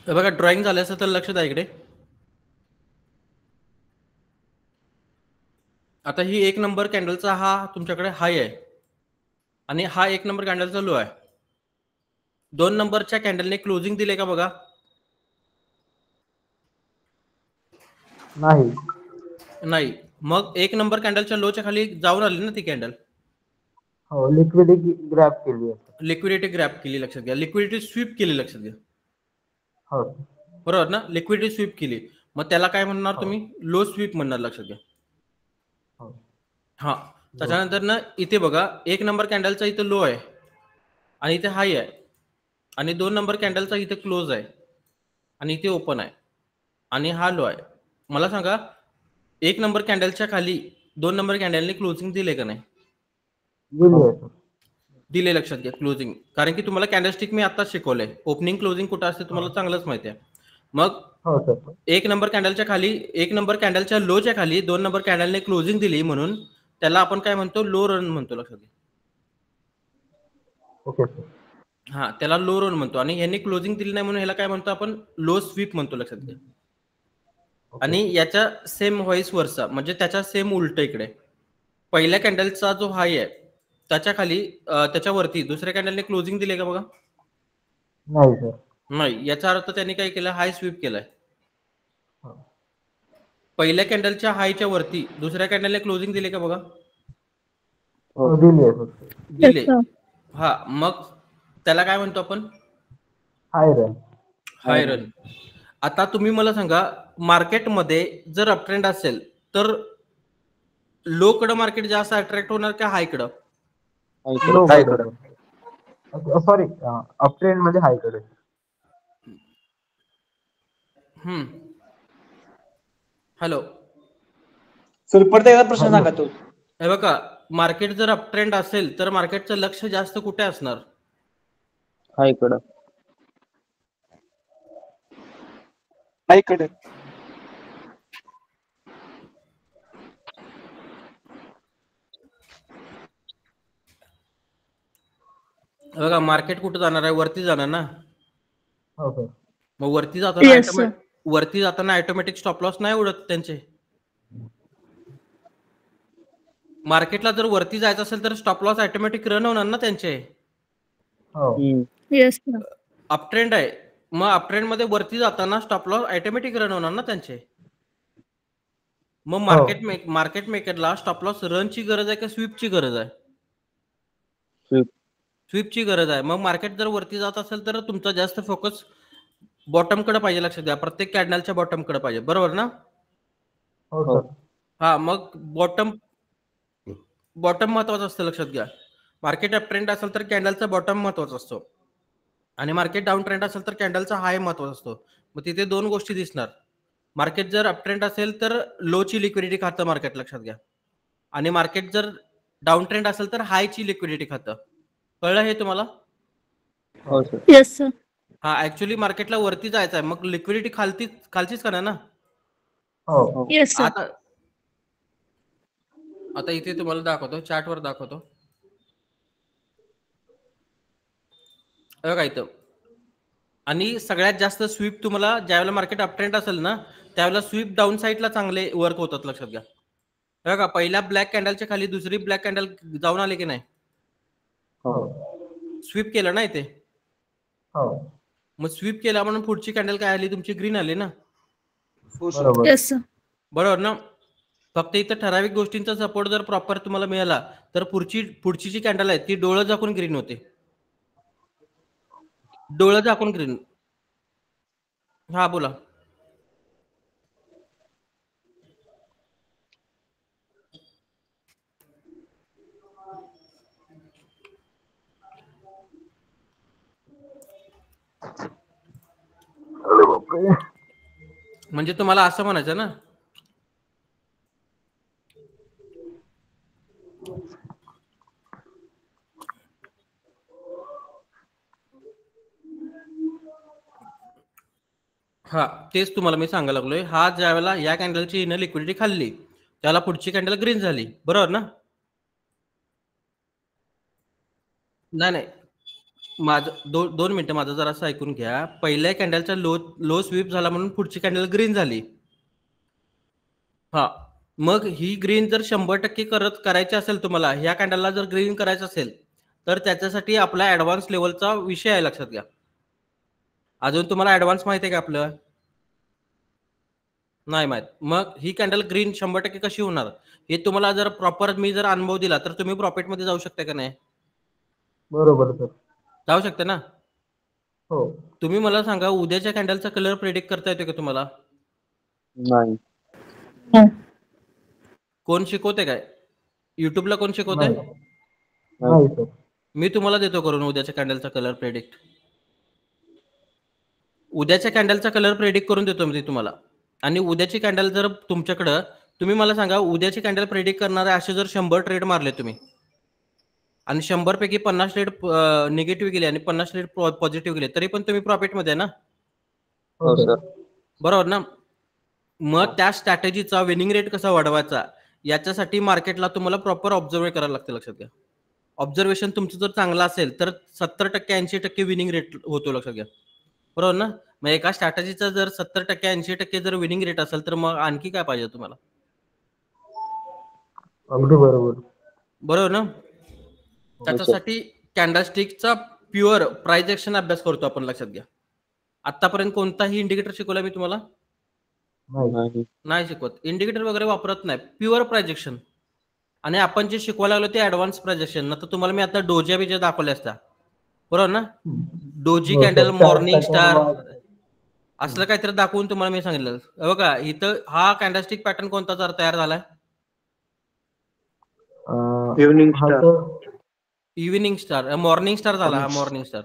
हे बघा ड्रॉइंग झालं असेल तर लक्ष द्या इकडे. आता ही 1 नंबर कॅन्डलचा हा तुमच्याकडे हाय आहे आणि हा 1 नंबर कॅन्डलचा लो आहे. 2 नंबरच्या कॅन्डलने क्लोजिंग दिले का बघा. नाही. नाही. मग 1 नंबर कॅन्डलच्या लोच्या खाली जाऊन आली ना ती कॅन्डल. हो, लिक्विडिटी ग्रॅब केली आहे. लिक्विडिटी ग्रॅब केली, लक्षात घ्या. लिक्विडिटी स्वीप केली, लक्षात घ्या. हो. बरोबर ना. लिक्विडिटी स्वीप केली, मग त्याला काय म्हणणार तुम्ही? लो स्वीप म्हणणार, लक्षात घ्या. हा. त्याच्यानंतर ना इथे बघा 1 नंबर कॅन्डलचा इथे लो आहे आणि इथे हाय आहे आणि 2 नंबर कॅन्डलचा इथे क्लोज आहे आणि इथे ओपन आहे आणि हा लो आहे. मला सांगा 1 नंबर कॅन्डलच्या खाली 2 नंबर कॅन्डलने क्लोजिंग दिले का नाही? दिले, लक्षात घ्या. क्लोजिंग, कारण की तुम्हाला कॅन्डलस्टिक मी आताच शिकवलंय. ओपनिंग क्लोजिंग कुठं असते तुम्हाला चांगलंच माहिती आहे. मग 1 नंबर कॅन्डलच्या खाली 1 नंबर कॅन्डलच्या लोच्या खाली 2 नंबर कॅन्डलने क्लोजिंग दिली म्हणून त्याला आपण काय म्हणतो? लो रन म्हणतो, लक्षात घ्या. ओके. हा, त्याला लो रन म्हणतो आणि ह्यांनी क्लोजिंग दिली नाही म्हणून ह्याला काय म्हणतो आपण? लो स्वीप म्हणतो, लक्षात घ्या. आणि याच्या सेम व्हाईस वर्सा, म्हणजे त्याच्या सेम उलट इकडे पहिल्या कॅन्डलचा जो हाय आहे त्याच्या खाली त्याच्यावरती दुसऱ्या कॅन्डलने क्लोजिंग दिले का बघा. नाही सर. नाही. याचा अर्थ त्यांनी काय केलं? हाय स्वीप केलाय. पहिल्या कॅन्डलच्या हायच्या वरती दुसऱ्या कॅन्डलने क्लोजिंग दिले का बघा. दिले. हा, मग त्याला काय म्हणतो आपण? हाय रन. आता तुम्ही मला सांगा, मार्केटमध्ये जर अपट्रेंड असेल तर लो कडे मार्केट जास्त अट्रॅक्ट होणार का हाय कडे? सॉरी, अपट्रेंड मध्ये हाय कडे. हॅलो सर, परत एकदा प्रश्न सांगा तो. हे बघा, मार्केट जर अपट्रेंड असेल तर मार्केटचं लक्ष जास्त कुठे असणार? हाय कडे. हायकडे. बघा, मार्केट कुठे जाणार आहे? वरती जाणार ना. मग वरती जाताना ऑटोमॅटिक स्टॉप लॉस नाही उडत त्यांचे. मार्केटला जर वरती जायचं असेल तर स्टॉप लॉस ऑटोमॅटिक रन होणार ना त्यांचे. अपट्रेंड आहे, मग अपट्रेंड मध्ये वरती जाताना स्टॉप लॉस ऑटोमॅटिक रन होणार ना त्यांचे. मग मार्केट मेकरला स्टॉप लॉस रनची गरज आहे का स्वीपची गरज आहे? स्वीपची गरज आहे. मग मार्केट जर वरती जात असेल तर तुमचा जास्त फोकस बॉटम कडे पाहिजे, लक्षात घ्या. प्रत्येक कॅन्डलच्या बॉटम कडे पाहिजे, बरोबर ना. हा, मग बॉटम महत्वाचं असतं, लक्षात घ्या. मार्केट अप ट्रेंड असेल तर कॅन्डलचा बॉटम महत्वाचा असतो आणि मार्केट डाऊन ट्रेंड असेल तर कॅन्डलचा हाय महत्वाचा असतो. मग तिथे दोन गोष्टी दिसणार. मार्केट जर अप ट्रेंड असेल तर लोची लिक्विडिटी खातं मार्केट, लक्षात घ्या. आणि मार्केट जर डाऊन ट्रेंड असेल तर हायची लिक्विडिटी खातं. कळलं हे तुम्हाला? हो सर. Yes sir. हा, ऍक्च्युअली मार्केटला वरती जायचं आहे, मग लिक्विडिटी खालचीच करणार ना. Yes sir. आता इथे तुम्हाला दाखवतो, चार्टवर दाखवतो. बघा इथं. आणि सगळ्यात जास्त स्वीप तुम्हाला ज्यावेळेला मार्केट अपट्रेंड असेल ना त्यावेळेला स्वीप डाऊन साईडला चांगले वर्क होतात, लक्षात घ्या. बघा, पहिल्या ब्लॅक कॅन्डलच्या खाली दुसरी ब्लॅक कॅन्डल जाऊन आले की नाही? स्वीप केलं ना इथे. मग स्वीप केला म्हणून पुढची कॅन्डल काय आली? तुमची ग्रीन आली ना. बरोबर ना. फक्त इथं ठराविक गोष्टींचा सपोर्ट जर प्रॉपर तुम्हाला मिळाला तर पुढची जी कॅन्डल आहे ती डोळं झाकून ग्रीन होते. डोळं झाकून ग्रीन. हा, बोला. म्हणजे तुम्हाला असं म्हणायचं ना. हा, तेच तुम्हाला मी सांगायला लागलोय. हा, ज्या वेळेला या कॅन्डलची इनर लिक्विडिटी खाल्ली त्याला पुढची कॅन्डल ग्रीन झाली, बरोबर ना. नाही, माझं दोन मिनिटं माझं जरा असं ऐकून घ्या. पहिल्या कॅन्डलचा लो स्वीप झाला म्हणून पुढची कॅन्डल ग्रीन झाली. हा, मग ही ग्रीन जर 100% करायची असेल तुम्हाला, ह्या कॅन्डलला जर ग्रीन करायचं असेल तर त्याच्यासाठी आपला ऍडव्हान्स लेवलचा विषय आहे, लक्षात घ्या. अजून तुम्हाला ऍडव्हान्स माहिती आहे का आपलं? नाही माहित. मग ही कॅन्डल ग्रीन 100% कशी होणार हे तुम्हाला जर प्रॉपर मी जर अनुभव दिला तर तुम्ही प्रॉफिटमध्ये जाऊ शकता का नाही? बरोबर सर. जाऊ शकता ना. हो. तुम्ही मला सांगा, उद्याच्या कॅन्डलचा कलर प्रेडिक्ट करता येतो का तुम्हाला? नाही. कोण शिकवते काय? युट्यूबला कोण शिकवते? नाही सर. मी तुम्हाला देतो करून उद्याच्या कॅन्डलचा कलर प्रेडिक्ट. उद्याच्या कॅन्डलचा कलर प्रेडिक्ट करून देतो मी तुम्हाला. आणि उद्याची कॅन्डल जर तुमच्याकडं, तुम्ही मला सांगा, उद्याची कॅन्डल प्रेडिक्ट करणारे असे जर 100 ट्रेड मारले तुम्ही आणि 100 पैकी 50 ट्रेड निगेटिव्ह गेले आणि 50 ट्रेड पॉझिटिव्ह गेले, तरी पण तुम्ही प्रॉफिटमध्ये आहे ना? हो सर. बरोबर ना? मग त्या स्ट्रॅटेजीचा विनिंग रेट कसा वाढवायचा याच्यासाठी मार्केटला तुम्हाला प्रॉपर ऑब्झर्व करायला लागतं, लक्षात घ्या. ऑब्झर्वेशन तुमचं जर चांगलं असेल तर 70% 80% विनिंग रेट होतो, लक्षात घ्या. बरोबर ना? मग एका स्ट्रॅटेजीचा जर 70% 80% जर विनिंग रेट असेल तर मग आणखी काय पाहिजे तुम्हाला? अगदी बरोबर. बरोबर ना? त्याच्यासाठी कॅन्डलस्टिकचा प्युअर प्राइस ऍक्शन अभ्यास करतो आपण, लक्षात घ्या. आतापर्यंत कोणताही इंडिकेटर शिकवला मी तुम्हाला? नाही शिकवत. इंडिकेटर वगैरे वापरत नाही. प्युअर प्राइजेक्शन. आणि आपण जे शिकवायला लागलो ते ऍडव्हान्स प्राइजेक्शन. तर तुम्हाला मी आता डोजिया बिजा दाखवल्या असत्या, बरोबर ना? डोजी कॅन्डल, मॉर्निंग स्टार असलं काहीतरी दाखवून तुम्हाला मी सांगितलं. बघा इथं हा कॅन्डलस्टिक पॅटर्न कोणता तयार झालाय? Evening star. Evening star, morning star झाला. हा मॉर्निंग स्टार,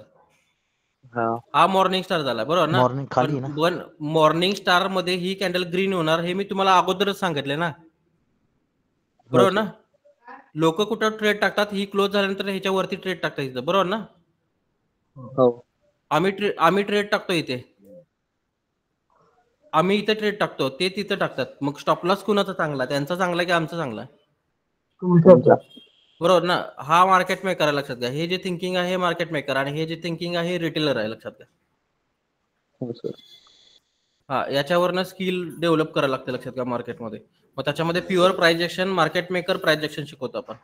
हा मॉर्निंग स्टार झाला, बरोबर ना? मॉर्निंग खाली ना. पण मॉर्निंग स्टार मध्ये ही कॅन्डल ग्रीन होणार हे मी तुम्हाला अगोदरच सांगितले ना, बरोबर ना? लोक कुठं ट्रेड टाकतात, ही क्लोज झाल्यानंतर ह्याच्यावरती ट्रेड टाकतात इथं, बरोबर ना? हो. आम्ही ट्रेड टाकतो इथे, आम्ही इथे ट्रेड टाकतो, ते तिथं टाकतात. मग स्टॉप लॉस कुणाचा चांगला? त्यांचा चांगला की आमचा चांगला? तुमच्या. बरोबर ना? हा मार्केट मेकर आहे, लक्षात घ्या. हे जे थिंकिंग आहे हे मार्केट मेकर, आणि हे जे थिंकिंग आहे हे रिटेलर आहे, लक्षात घ्या. हो सर. हा, याच्यावरनं स्किल डेव्हलप करायला लागते, लक्षात घ्या, मार्केटमध्ये. मग त्याच्यामध्ये प्युअर प्राइजेक्शन, मार्केट मेकर प्राइजेक्शन शिकवतो आपण.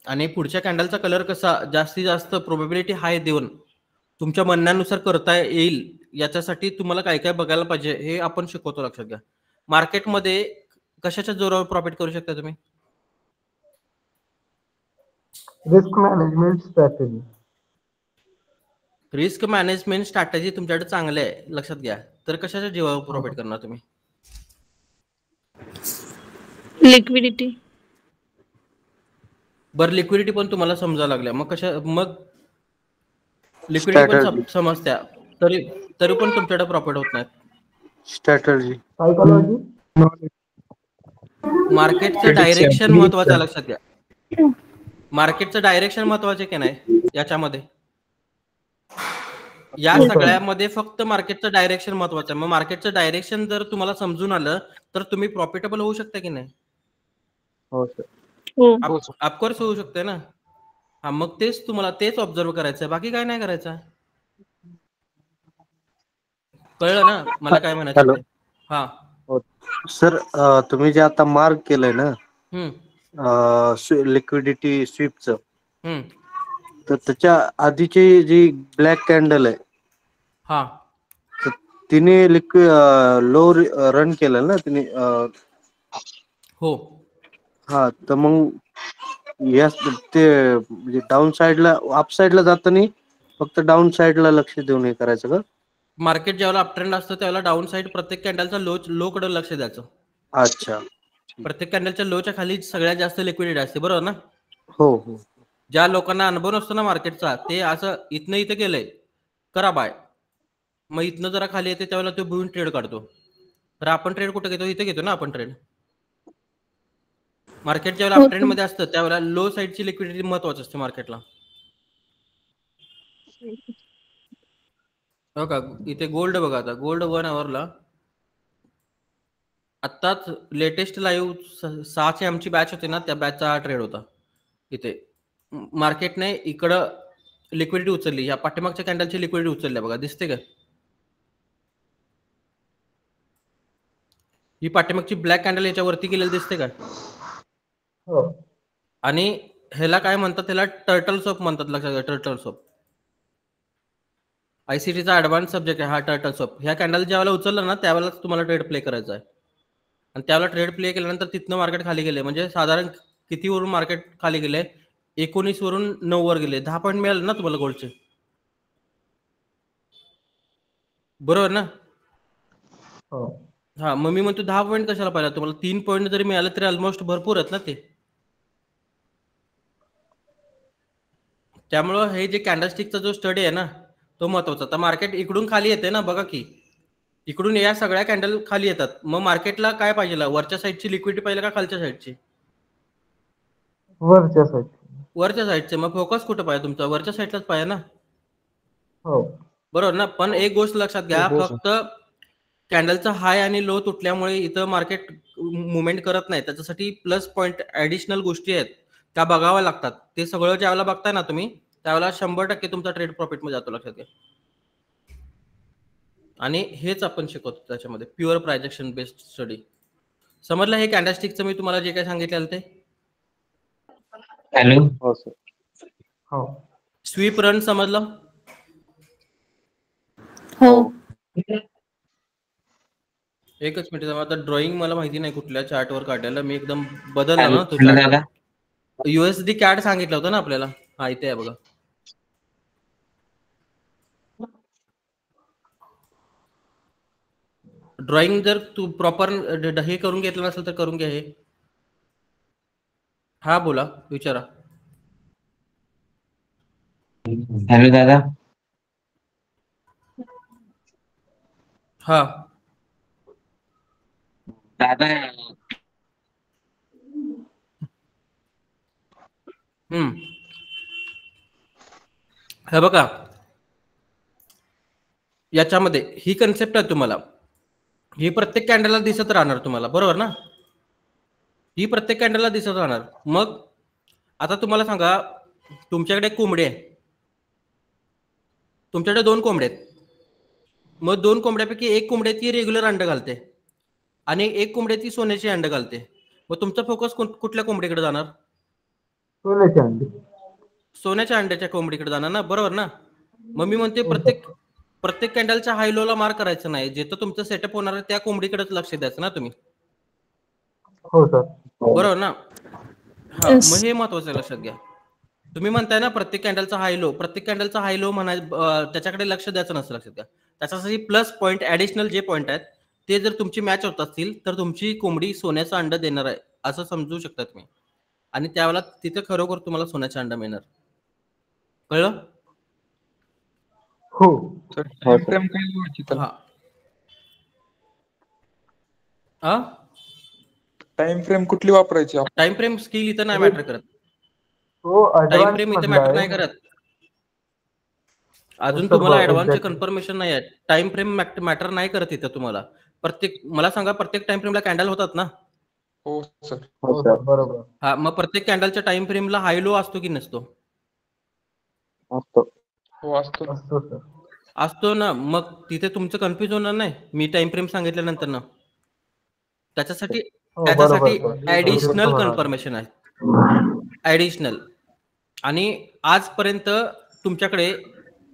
आणि पुढच्या कॅन्डलचा कलर कसा जास्तीत जास्त प्रोबेबिलिटी हाय देऊन तुमच्या म्हणण्यानुसार करता येईल याच्यासाठी तुम्हाला काय काय बघायला पाहिजे हे आपण शिकवतो, लक्षात घ्या. मार्केटमध्ये कशाच्या जोरावर प्रॉफिट करू शकता तुम्ही? Risk management strategy. Risk management strategy तुमच्याकडे चांगले आहे, लक्षात घ्या. तर कशाच्या जीवावर प्रॉफिट करणार तुम्ही? लिक्विडिटी. बरं, लिक्विडिटी पण तुम्हाला समजायला लागल्या, मग लिक्विडिटी पण समजत्या, तरी पण तुमच्याकडे प्रॉफिट होत नाही. स्ट्रॅटर्जी. सायकोलॉजी. मार्केटचं डायरेक्शन महत्वाचं आहे, लक्षात घ्या. मार्केटचं डायरेक्शन महत्वाचे की नाही याच्यामध्ये? या सगळ्यामध्ये फक्त मार्केटचं डायरेक्शन महत्वाचं आहे. मग मार्केटचं डायरेक्शन जर तुम्हाला समजून आलं तर तुम्ही प्रॉफिटेबल होऊ शकता की नाही? हो सर. ऑफकोर्स होऊ शकते ना. हा, मग तेच ऑब्झर्व करायचं, बाकी काय नाही करायचं. कळलं ना मला काय म्हणायचं? हा सर, तुम्ही जे आता मार्क केलंय ना लिक्विडिटी स्वीपचं, तर त्याच्या आधीची जी ब्लॅक कॅन्डल आहे, हा, तिने लो रन केलं ना तिने. हो. हा, तर मग ते म्हणजे डाऊन साईडला, अप साईडला जाताना फक्त डाऊन साईडला लक्ष देऊन हे करायचं का? मार्केट ज्यावेळेला अप ट्रेंड असतं त्यावेळेला डाऊन साईड प्रत्येक कॅन्डलचा लो कडे लक्ष द्यायचं. अच्छा. प्रत्येक कॅन्डलच्या लोच्या खाली सगळ्यात जास्त लिक्विडिटी असते, बरोबर ना? हो हो. ज्या लोकांना अनुभव नसतो ना मार्केटचा, ते असं इथनं इथं गेलंय करा बाय, मग इथनं जरा खाली येते त्यावेळेला तो बुईन ट्रेड काढतो. तर आपण ट्रेड कुठे घेतो? इथे घेतो ना आपण ट्रेड. मार्केट ज्यावेळेला अप ट्रेंड मध्ये असतं त्यावेळेला लो साईडची लिक्विडिटी महत्वाची असते मार्केटला. बघा इथे गोल्ड बघा, आता गोल्ड 1 आवरला आत्ताच लेटेस्ट लाईव्ह 6 ची आमची बॅच होती ना, त्या बॅचचा हा ट्रेड होता इथे. मार्केटने इकडं लिक्विडिटी उचलली, या पाठीमागच्या कॅन्डलची लिक्विडिटी उचलली बघा, दिसते का? ही पाठीमागची ब्लॅक कॅन्डल याच्यावरती गेलेली दिसते का? हो आणि ह्याला काय म्हणतात, त्याला टर्टल सोप म्हणतात, लक्षात घ्या, टर्टल सोप. आयसीटीचा ऍडव्हान्स सब्जेक्ट आहे हा टर्टल सोप. ह्या कॅन्डल ज्यावेळेला उचललं ना त्यावेळेलाच तुम्हाला ट्रेड प्ले करायचा आहे. आणि त्यावेळेला ट्रेड प्ले केल्यानंतर तिथनं मार्केट खाली गेले, म्हणजे साधारण कितीवरून मार्केट खाली गेले? 19 वरून 9 वर गेले. 10 पॉईंट मिळाले ना तुम्हाला गोल्डचे, बरोबर ना? हो हा, मग मी म्हणतो 10 पॉईंट कशाला पाहिजे तुम्हाला? 3 पॉईंट जरी मिळाले तरी ऑलमोस्ट भरपूर आहेत ना ते. त्यामुळं हे जे कॅन्डलस्टिकचा जो स्टडी आहे ना तो महत्वाचा. तर मार्केट इकडून खाली येते ना, बघा की इकडून या सगळ्या कॅन्डल खाली येतात. मग मार्केटला काय पाहिजे? वरच्या साईडची लिक्विडिटी पाहिजे का खालच्या साईडची? वरच्या साईड. वरच्या साईडचे. मग फोकस कुठं पाहिजे तुमचा? वरच्या साईडलाच पाहिजे ना, हो बरोबर ना? पण एक गोष्ट लक्षात घ्या, फक्त कॅन्डलचा हाय आणि लो तुटल्यामुळे इथं मार्केट मुवमेंट करत नाही. त्याच्यासाठी प्लस पॉईंट ऍडिशनल गोष्टी आहेत त्या बघाव्या लागतात. ते सगळं ज्यावेळेला बघताय ना तुम्ही त्यावेळेला 100% तुमचा ट्रेड प्रॉफिटमध्ये जातो, लक्षात घ्या. आणि हेच आपण शिकवतो त्याच्यामध्ये, प्युअर प्रायजेक्शन बेस्ड स्टडी. समजलं हे कॅन्डलस्टिकचं मी तुम्हाला जे काय सांगितलेलं ते? हॅलो. हो सर. हो स्वीप रन समजलं? हो. एकच मिनिट, आता ड्रॉइंग मला माहिती नाही कुठल्या चार्टवर काढलेलं, मी एकदम बदलला हॅलो ना तो हॅलो चार्ट. दादा. युएसडी कॅड सांगितलं होतं ना आपल्याला, हा इथे आहे बघा. ड्रॉइंग जर तू प्रॉपर हे करून घेतलं नसेल तर करून घ्या हे. हा बोला, विचारा. हॅलो दादा. हा दादा हे बघा, याच्यामध्ये ही कन्सेप्ट आहे तुम्हाला, ही प्रत्येक कॅन्डलला दिसत राहणार तुम्हाला, बरोबर ना? ही प्रत्येक कॅन्डलला दिसत राहणार. मग आता तुम्हाला सांगा, तुमच्याकडे कोंबडी आहे, तुमच्याकडे 2 कोंबडे आहेत. मग 2 कोंबड्यापैकी एक कोंबडी ती रेग्युलर अंडं घालते आणि एक कोंबडी ती सोन्याची अंडं घालते. मग तुमचा फोकस कुठल्या कोंबडीकडे जाणार? सोन्याची अंडी. सोन्याच्या अंड्याच्या कोंबडीकडे जाणार ना, बरोबर ना? मग मी म्हणते हो सर. प्रत्येक कॅन्डलच्या हाय लोला मार्क करायचं नाही, जिथं तुमचं सेटअप होणार आहे त्या कोंबडीकडेच लक्ष द्यायचं ना तुम्ही, हो सर. बरोबर ना? हा, Yes. मग हे महत्वाचं आहे, लक्षात घ्या. तुम्ही म्हणताय ना प्रत्येक कॅन्डलचा हाय लो, प्रत्येक कॅन्डलचा हाय लो त्याच्याकडे लक्ष द्यायचं नसतं, लक्षात घ्या. त्याच्यासाठी प्लस पॉईंट ऍडिशनल जे पॉईंट आहेत ते जर तुमची मॅच होत असतील तर तुमची कोंबडी सोन्याचं अंड देणार आहे असं समजू शकता तुम्ही. आणि त्यावेळेला तिथे खरोखर तुम्हाला सोन्याचं अंड मिळणार. कळलं? हो हा. हा, टाइम फ्रेम कुठली वापरायची आपण? टाइम फ्रेम स्किल इथं नाही मॅटर करत. हो टाइम ऍडव्हान्स फ्रेम इथे मधला मॅटर आहे. नाही करत. अजून सर, तुम्हाला बरं, ऍडव्हान्सचे exactly. कन्फर्मेशन नाही आहे. टाइम फ्रेम मॅटर नाही करत इथं तुम्हाला. मला सांगा, प्रत्येक टाइम फ्रेमला कॅन्डल होतात ना? हो सर. हो सर बरोबर. हा, मग प्रत्येक कॅन्डलच्या टाइम फ्रेमला हाय लो असतो की नसतो? असतो. हो असतो. असतो सर. असतो ना. मग तिथे तुमचं कन्फ्युज होणार नाही मी टाइम फ्रेम सांगितल्यानंतर ना. त्याच्यासाठी हो बरोबर सर. ऍडिशनल होणार. कन्फर्मेशन आहे, ऍडिशनल. आणि आजपर्यंत तुमच्याकडे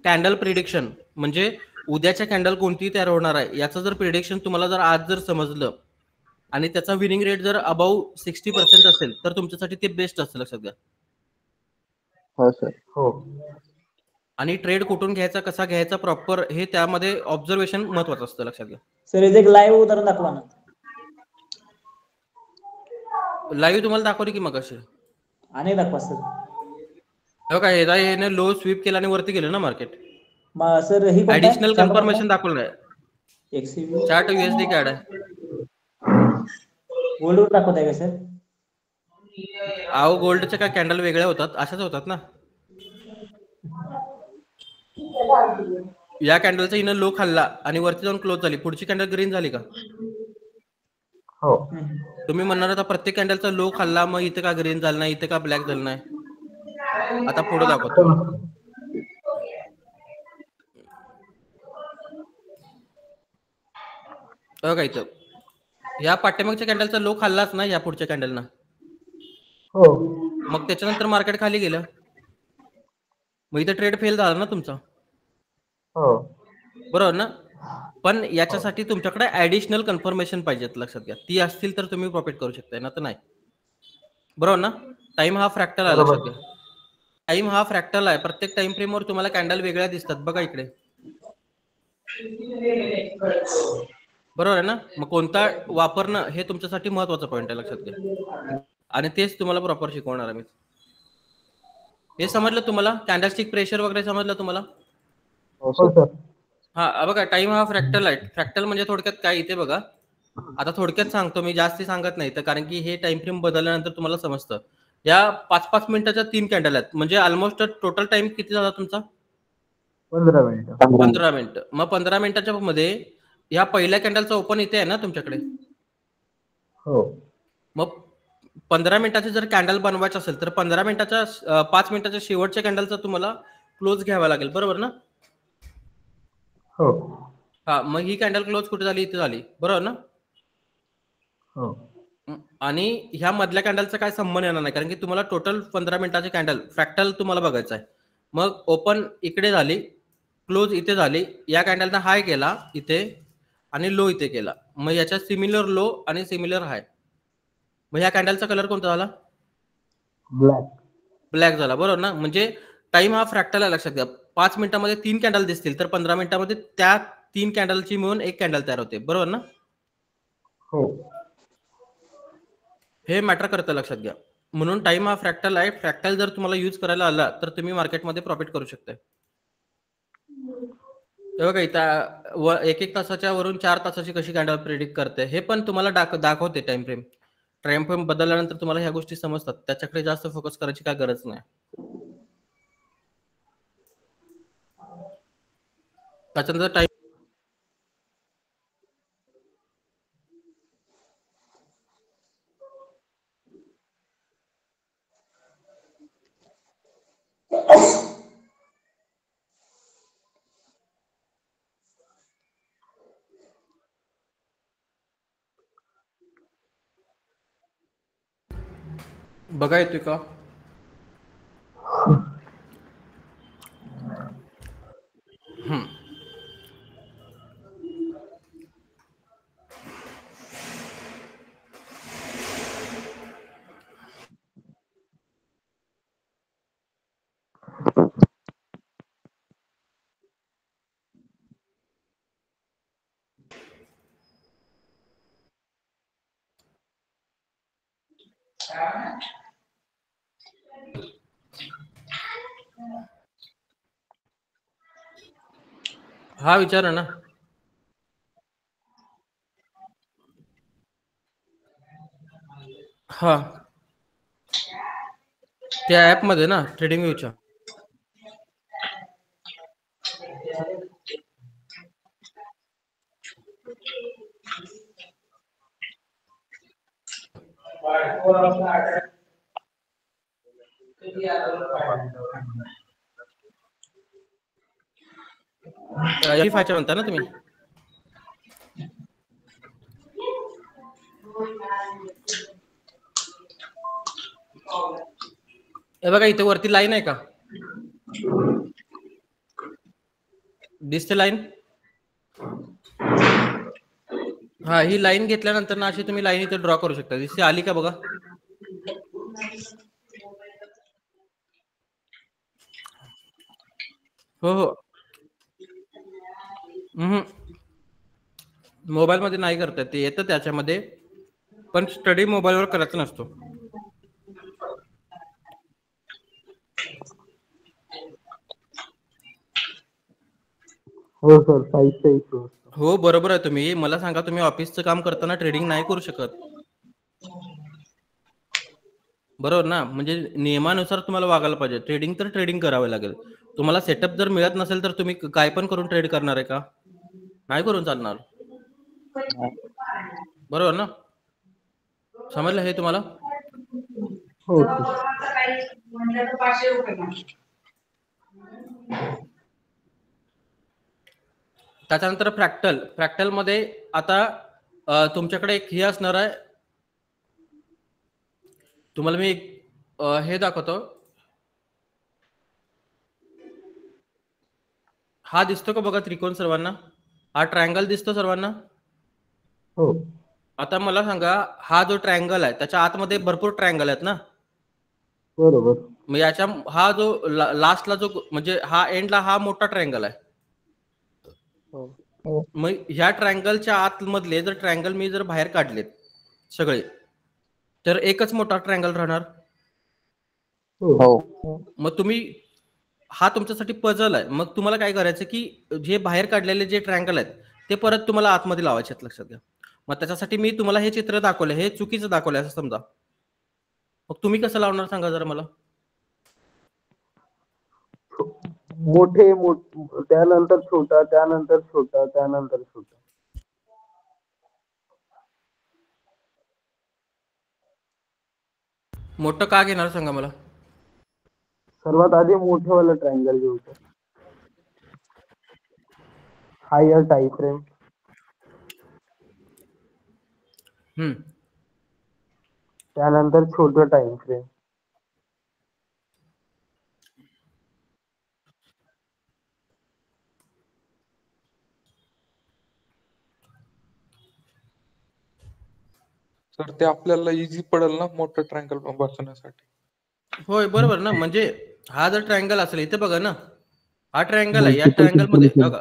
कॅन्डल प्रिडिक्शन म्हणजे उद्याच्या कॅन्डल कोणती तयार होणार आहे याचं जर प्रिडिक्शन तुम्हाला जर आज जर समजलं आणि त्याचा विनिंग रेट जर अबाव 60% असेल तर तुमच्यासाठी ते बेस्ट असतं, लक्षात घ्या. हो सर. हो आणि ट्रेड कुठून घ्यायचा, कसा घ्यायचा प्रॉपर, हे त्यामध्ये ऑब्झर्वेशन महत्वाचं असतं, लक्षात घ्या. सर इथे एक लाईव्ह उदाहरण दाखवा ना. लाईव्ह तुम्हाला दाखवली की मग असे आणि दाखवा सर. काय याने लो स्वीप केला आणि वरती गेलं ना मार्केट. सर ही कोणता ऍडिशनल कन्फर्मेशन दाखवलं आहे. एक्सव्यू चार्ट USD कॅड आहे. गोल्डवर दाखवत आहे का सर? अहो, गोल्डच्या काय कॅन्डल वेगळ्या होतात, अशाच होतात ना. या कॅन्डलचा हिनं लो खाल्ला आणि वरती जाऊन क्लोज झाली, पुढची कॅन्डल ग्रीन झाली का? हो तुम्ही म्हणणार आता प्रत्येक कॅन्डलचा लो खाल्ला मग इथे का ग्रीन झालं नाही, इथे का ब्लॅक झालं नाही? आता पुढे दाखवतो तुम्हाला. बघा इथं या पाठीमागच्या कॅन्डलचा लो खाल्लाच ना या पुढच्या कॅन्डलना, हो मग त्याच्यानंतर मार्केट खाली गेलं, मग इथं ट्रेड फेल झाला ना तुमचा, हो बरोबर ना. पण याच्यासाठी तुमच्याकडे ऍडिशनल कन्फर्मेशन पाहिजेत, लक्षात घ्या. ती असतील तर तुम्ही प्रॉफिट करू शकताय, ना तर नाही. बरोबर ना. टाइम हा फ्रॅक्टल आहे, लक्षात घ्या. टाइम हा फ्रॅक्टल आहे. प्रत्येक टाइम फ्रेमवर तुम्हाला कॅन्डल वेगळ्या दिसतात, बघा इकडे. बरोबर आहे ना. मग कोणता वापरणं हे तुमच्यासाठी महत्वाचं पॉईंट आहे, लक्षात घ्या. आणि तेच तुम्हाला प्रॉपर शिकवणार आहे मी. हे समजलं तुम्हाला? कॅन्डलस्टिक प्रेशर वगैरे समजलं तुम्हाला? हो सर. हा बघा, टाइम हा फ्रॅक्टल आहे. फ्रॅक्टल म्हणजे थोडक्यात काय, इथे बघा. आता थोडक्यात सांगतो मी, जास्ती सांगत नाही तर, कारण की हे टाइम फ्रेम बदलल्यानंतर तुम्हाला समजतं. या 5-5 मिनिटाच्या 3 कॅन्डल आहेत, म्हणजे ऑलमोस्ट टोटल टाइम किती झाला तुमचा? 15 मिनिटं. 15 मिनिटं. मग 15 मिनिटाच्या मध्ये या पहिल्या कॅन्डलचा ओपन इथे आहे ना तुमच्याकडे. हो मग 15 मिनिटाचे जर कॅन्डल बनवायचं असेल तर 15 मिनिटाच्या 5 मिनिटाच्या शेवटच्या कॅन्डलचा तुम्हाला क्लोज घ्यावा लागेल, बरोबर ना. हो हा, मग ही कॅन्डल क्लोज कुठे झाली? इथे झाली, बरोबर ना. हो आणि ह्या मधल्या कॅन्डलचा काय संबंध येणार नाही, कारण की तुम्हाला टोटल 15 मिनिटाचे कॅन्डल फ्रॅक्टल तुम्हाला बघायचं आहे. मग ओपन इकडे झाली, क्लोज इथे झाली, या कॅन्डलचा हाय केला इथे आणि लो इथे केला, मग याच्या सिमिलर लो आणि सिमिलर हाय. मग ह्या कॅन्डलचा कलर कोणता झाला? ब्लॅक. ब्लॅक झाला, बरोबर ना. म्हणजे टाइम हा फ्रॅक्टल आहे, लक्षात घ्या. 5 मिनिटामध्ये 3 कॅन्डल दिसतील, तर 15 मिनिटामध्ये त्या 3 कॅन्डलची मिळून एक कॅन्डल तयार होते, बरोबर ना. हो हे मॅटर करतं, लक्षात घ्या. म्हणून टाइम हा फ्रॅक्टल आहे. फ्रॅक्टल जर तुम्हाला यूज करायला आला तर तुम्ही मार्केटमध्ये प्रॉफिट करू शकता. हे बघा इथं 1-1 तासाच्या वरून 4 तासाची कशी कॅन्डल प्रेडिक्ट करते, हे पण तुम्हाला दाखवते टाइम फ्रेम. टाइम फ्रेम बदलल्यानंतर तुम्हाला ह्या गोष्टी समजतात, त्याच्याकडे जास्त फोकस करायची काय गरज नाही. त्याच्यानंतर टाइम बघा येतोय का? हा विचारा ना. हा, त्या ऍप मध्ये ना, ट्रेडिंग व्ह्यूच्या. व्हेरीफायच्या म्हणता ना तुम्ही? हे बघा इथे वरती लाईन आहे का, दिसते लाईन? हा, ही लाईन घेतल्यानंतर ना अशी तुम्ही लाईन इथे ड्रॉ करू शकता. दिसते, आली का बघा. हो हो. मोबाईल मध्ये नाही करता, ते येतं त्याच्यामध्ये, पण स्टडी मोबाईलवर करायचा नसतो. हो सर, साईजचा इश्यू असतो. हो, बरोबर आहे. तुम्ही मला सांगा, तुम्ही ऑफिसचं काम करताना ट्रेडिंग नाही करू शकत, बरोबर ना. म्हणजे नियमानुसार तुम्हाला वागायला पाहिजे. ट्रेडिंग तर ट्रेडिंग करावे लागेल. तुम्हाला सेटअप जर मिळत नसेल तर तुम्ही काय पण करून ट्रेड करणार आहे का? नाही करून चालणार, बरोबर ना. समजलं हे तुम्हाला? हो ठीक. त्याच्यानंतर फ्रॅक्टल मध्ये आता तुमच्याकडे एक हे असणार आहे. तुम्हाला मी एक हे दाखवतो. हा दिसतो का बघा त्रिकोण सर्वांना? हा ट्रायंगल दिसतो सर्वांना? हो आता मला सांगा, हा जो ट्रायंगल आहे त्याच्या आतमध्ये भरपूर ट्रायंगल आहेत ना? बरोबर. मग याच्या हा जो लास्टला जो म्हणजे हा एंडला हा मोठा ट्रायंगल आहे. हो मग ह्या ट्रायंगलच्या आतमधले जर ट्रायंगल मी जर बाहेर काढलेत सगळे, तर एकच मोठा ट्रायंगल राहणार. हो मग तुम्ही हा तुमच्यासाठी पझल आहे. मग तुम्हाला काय करायचं की जे बाहेर काढलेले जे ट्रायंगल आहेत ते परत तुम्हाला आतमध्ये लावायचे आहेत, लक्षात घ्या. मग त्याच्यासाठी मी तुम्हाला हे चित्र दाखवलं, हे चुकीचं दाखवलं असं समजा. मग तुम्ही कसं लावणार सांगा जरा मला. त्यानंतर छोटा, त्यानंतर छोटा, त्यानंतर छोटा. मोठं का घेणार सांगा मला. सर्वात आधी मोठंवालं ट्रायंगल घेऊ सर. Higher time frame. त्यानंतर छोटं टाइम फ्रेम. सर ते आपल्याला इझी पडेल ना मोठं ट्रायंगल बसवण्यासाठी. होय बरोबर ना. म्हणजे हा जर ट्रायंगल असेल, इथे बघा ना, हा ट्रायंगल आहे. या ट्रायंगल मध्ये बघा,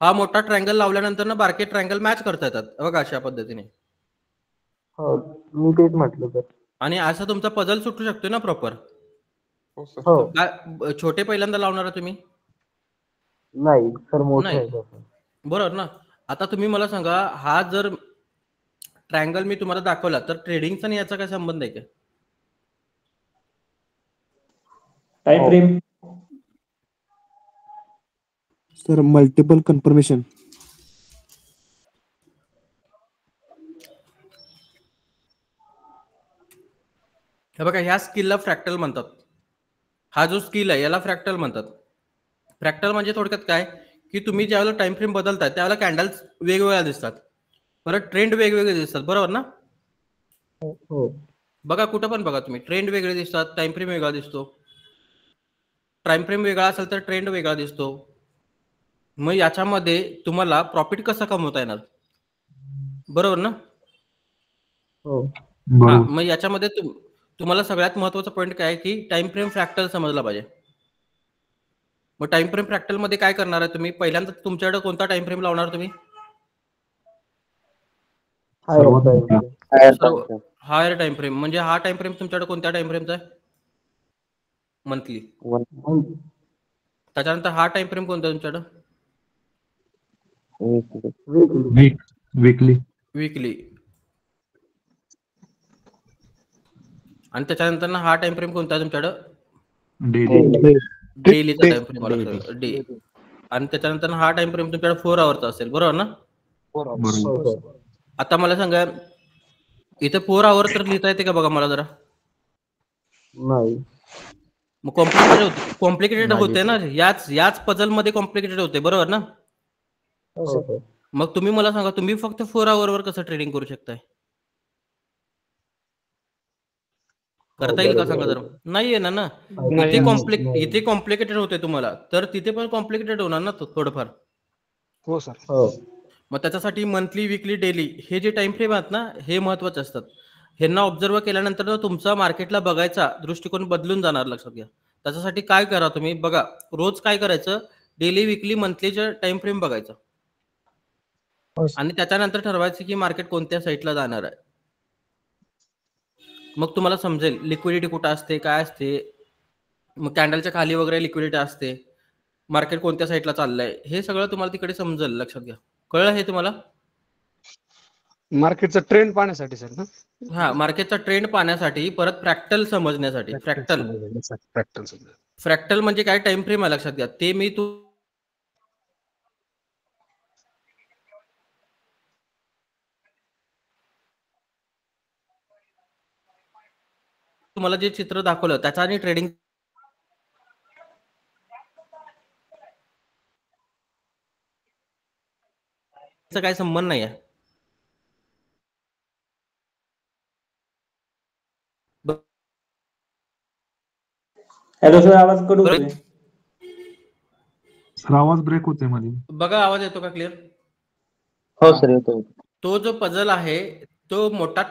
हा मोठा ट्रायंगल लावल्यानंतर ना बारके ट्रायंगल मॅच करता येतात बघा अशा पद्धतीने. हो मी तेच म्हटलं सर. आणि असा तुमचा पझल सुटू शकतो ना प्रॉपर. हो सर. हो काय छोटे पहिल्यांदा लावणार तुम्ही? नाही सर, मोठं नाही. आहे तसं. बरोबर ना. आता तुम्ही मला सांगा, हा जर ट्रायंगल मी तुम्हाला दाखवला तर ट्रेडिंगचा आणि याचा काय संबंध आहे का? Time frame. Sir multiple confirmation. हे बघा, ह्या स्किलला फ्रॅक्टल म्हणतात. हा जो स्किल आहे याला फ्रॅक्टल म्हणतात. फ्रॅक्टल म्हणजे थोडक्यात काय की तुम्ही ज्यावेळेला टाइम फ्रेम बदलताय त्यावेळेला कॅन्डल्स वेगवेगळ्या दिसतात, परत ट्रेंड वेगवेगळे दिसतात, बरोबर ना? हो बघा कुठं पण बघा तुम्ही, ट्रेंड वेगळे दिसतात, टाइम फ्रेम वेगळा दिसतो. टाइम फ्रेम वेगळा असेल तर ट्रेंड वेगळा दिसतो. मग याच्यामध्ये तुम्हाला प्रॉफिट कसा कमवता येणार, बरोबर ना? हो हा, मग याच्यामध्ये तुम्हाला सगळ्यात महत्वाचा पॉईंट काय आहे की टाइम फ्रेम फ्रॅक्टल समजला पाहिजे. मग टाइम फ्रेम फ्रॅक्टल मध्ये काय करणार आहे तुम्ही? पहिल्यांदा तुमच्याकडे कोणता टाइम फ्रेम लावणार तुम्ही? Higher time frame. सर्व हायर टाइम फ्रेम. म्हणजे हा टाइम फ्रेम तुमच्याकडे कोणत्या टाइम फ्रेमचा आहे? मंथली. त्याच्यानंतर हा टाइम फ्रेम कोणता आहे तुमच्याकडे? वीकली. आणि त्याच्यानंतर हा टाइम फ्रेम कोणता आहे तुमच्याकडे? डेलीचा टाइम फ्रेम आला, डे. आणि त्याच्यानंतर हा टाइम फ्रेम तुमच्याकडे 4 आवरचा असेल, बरोबर ना? हो सर. आता मला सांगा, इथे 4 आवर तर लिहिता येते का बघा मला जरा. नाही. मग कॉम्प्लिकेटेड होते ना, याच पझल मध्ये कॉम्प्लिकेटेड होते, बरोबर ना? हो सर. मग तुम्ही मला सांगा, तुम्ही फक्त 4 आवर कसं ट्रेडिंग करू शकताय? करता येईल का सांगा जरा? नाही येणार ना. इथे कॉम्प्लिकेटेड होते तुम्हाला, तर तिथे पण कॉम्प्लिकेटेड होणार ना थोडंफार. हो सर. हो मग त्याच्यासाठी मंथली, वीकली, डेली हे जे टाइम फ्रेम आहेत ना, हे महत्वाचे असतात. ह्यांना ऑब्झर्व केल्यानंतर तुमचा मार्केटला बघायचा दृष्टिकोन बदलून जाणार, लक्षात घ्या. त्याच्यासाठी काय करा तुम्ही बघा, रोज काय करायचं, डेली, वीकली, मंथलीचे टाइम फ्रेम बघायचं आणि त्याच्यानंतर ठरवायचं की मार्केट कोणत्या साईडला जाणार आहे. मग तुम्हाला समजेल लिक्विडिटी कुठं असते, काय असते. मग कॅन्डलच्या खाली वगैरे लिक्विडिटी असते, मार्केट कोणत्या साईडला चाललंय, हे सगळं तुम्हाला तिकडे समजेल, लक्षात घ्या. कळलं हे तुम्हाला? मार्केटचा ट्रेंड पाहण्यासाठी सर ना? हा, मार्केटचा ट्रेंड पाहण्यासाठी, परत फ्रॅक्टल समजण्यासाठी. फ्रॅक्टल म्हणजे काय टाइम फ्रेम आहे, लक्षात घ्या. ते मी तुम्हाला जे चित्र दाखवलं त्याचा आणि ट्रेडिंग काही संबंध नाही आहे. हॅलो सर, आवाज कट होतोय. सर आवाज ब्रेक होतोय मध्ये. बघा आवाज येतो का क्लिअर? हो सर येतो. तो जो पझल आहे तो मोठा